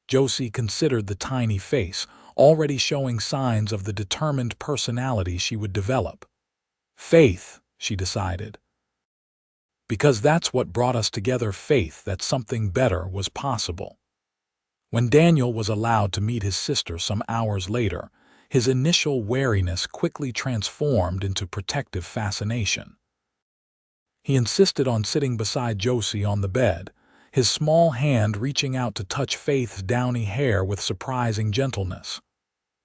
Josie considered the tiny face, already showing signs of the determined personality she would develop. "Faith," she decided. "Because that's what brought us together, faith that something better was possible." When Daniel was allowed to meet his sister some hours later, his initial wariness quickly transformed into protective fascination. He insisted on sitting beside Josie on the bed, his small hand reaching out to touch Faith's downy hair with surprising gentleness.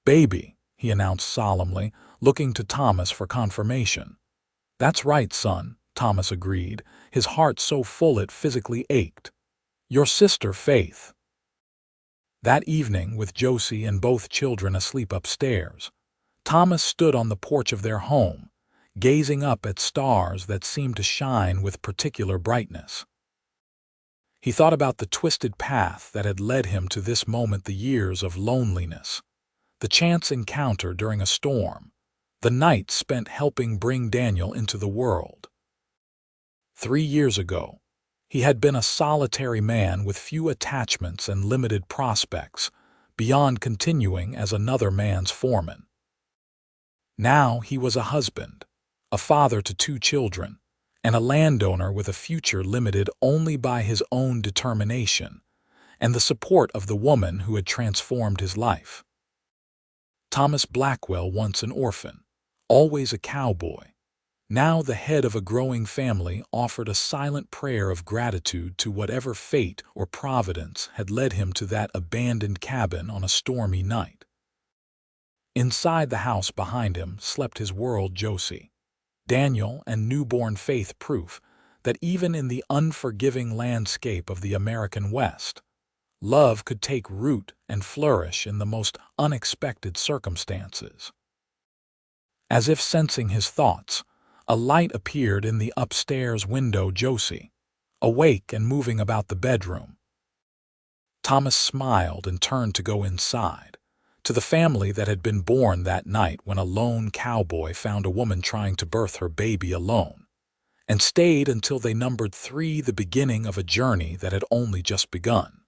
"Baby," he announced solemnly, looking to Thomas for confirmation. "That's right, son," Thomas agreed, his heart so full it physically ached. "Your sister, Faith." That evening, with Josie and both children asleep upstairs, Thomas stood on the porch of their home, gazing up at stars that seemed to shine with particular brightness. He thought about the twisted path that had led him to this moment, the years of loneliness, the chance encounter during a storm, the night spent helping bring Daniel into the world. 3 years ago, he had been a solitary man with few attachments and limited prospects, beyond continuing as another man's foreman. Now he was a husband, a father to 2 children, and a landowner with a future limited only by his own determination and the support of the woman who had transformed his life. Thomas Blackwell, once an orphan, always a cowboy, now the head of a growing family, offered a silent prayer of gratitude to whatever fate or providence had led him to that abandoned cabin on a stormy night. Inside the house behind him slept his world, Josie, Daniel, and newborn Faith, proof that even in the unforgiving landscape of the American West, love could take root and flourish in the most unexpected circumstances. As if sensing his thoughts, a light appeared in the upstairs window. Josie, awake and moving about the bedroom. Thomas smiled and turned to go inside, to the family that had been born that night when a lone cowboy found a woman trying to birth her baby alone, and stayed until they numbered 3, the beginning of a journey that had only just begun.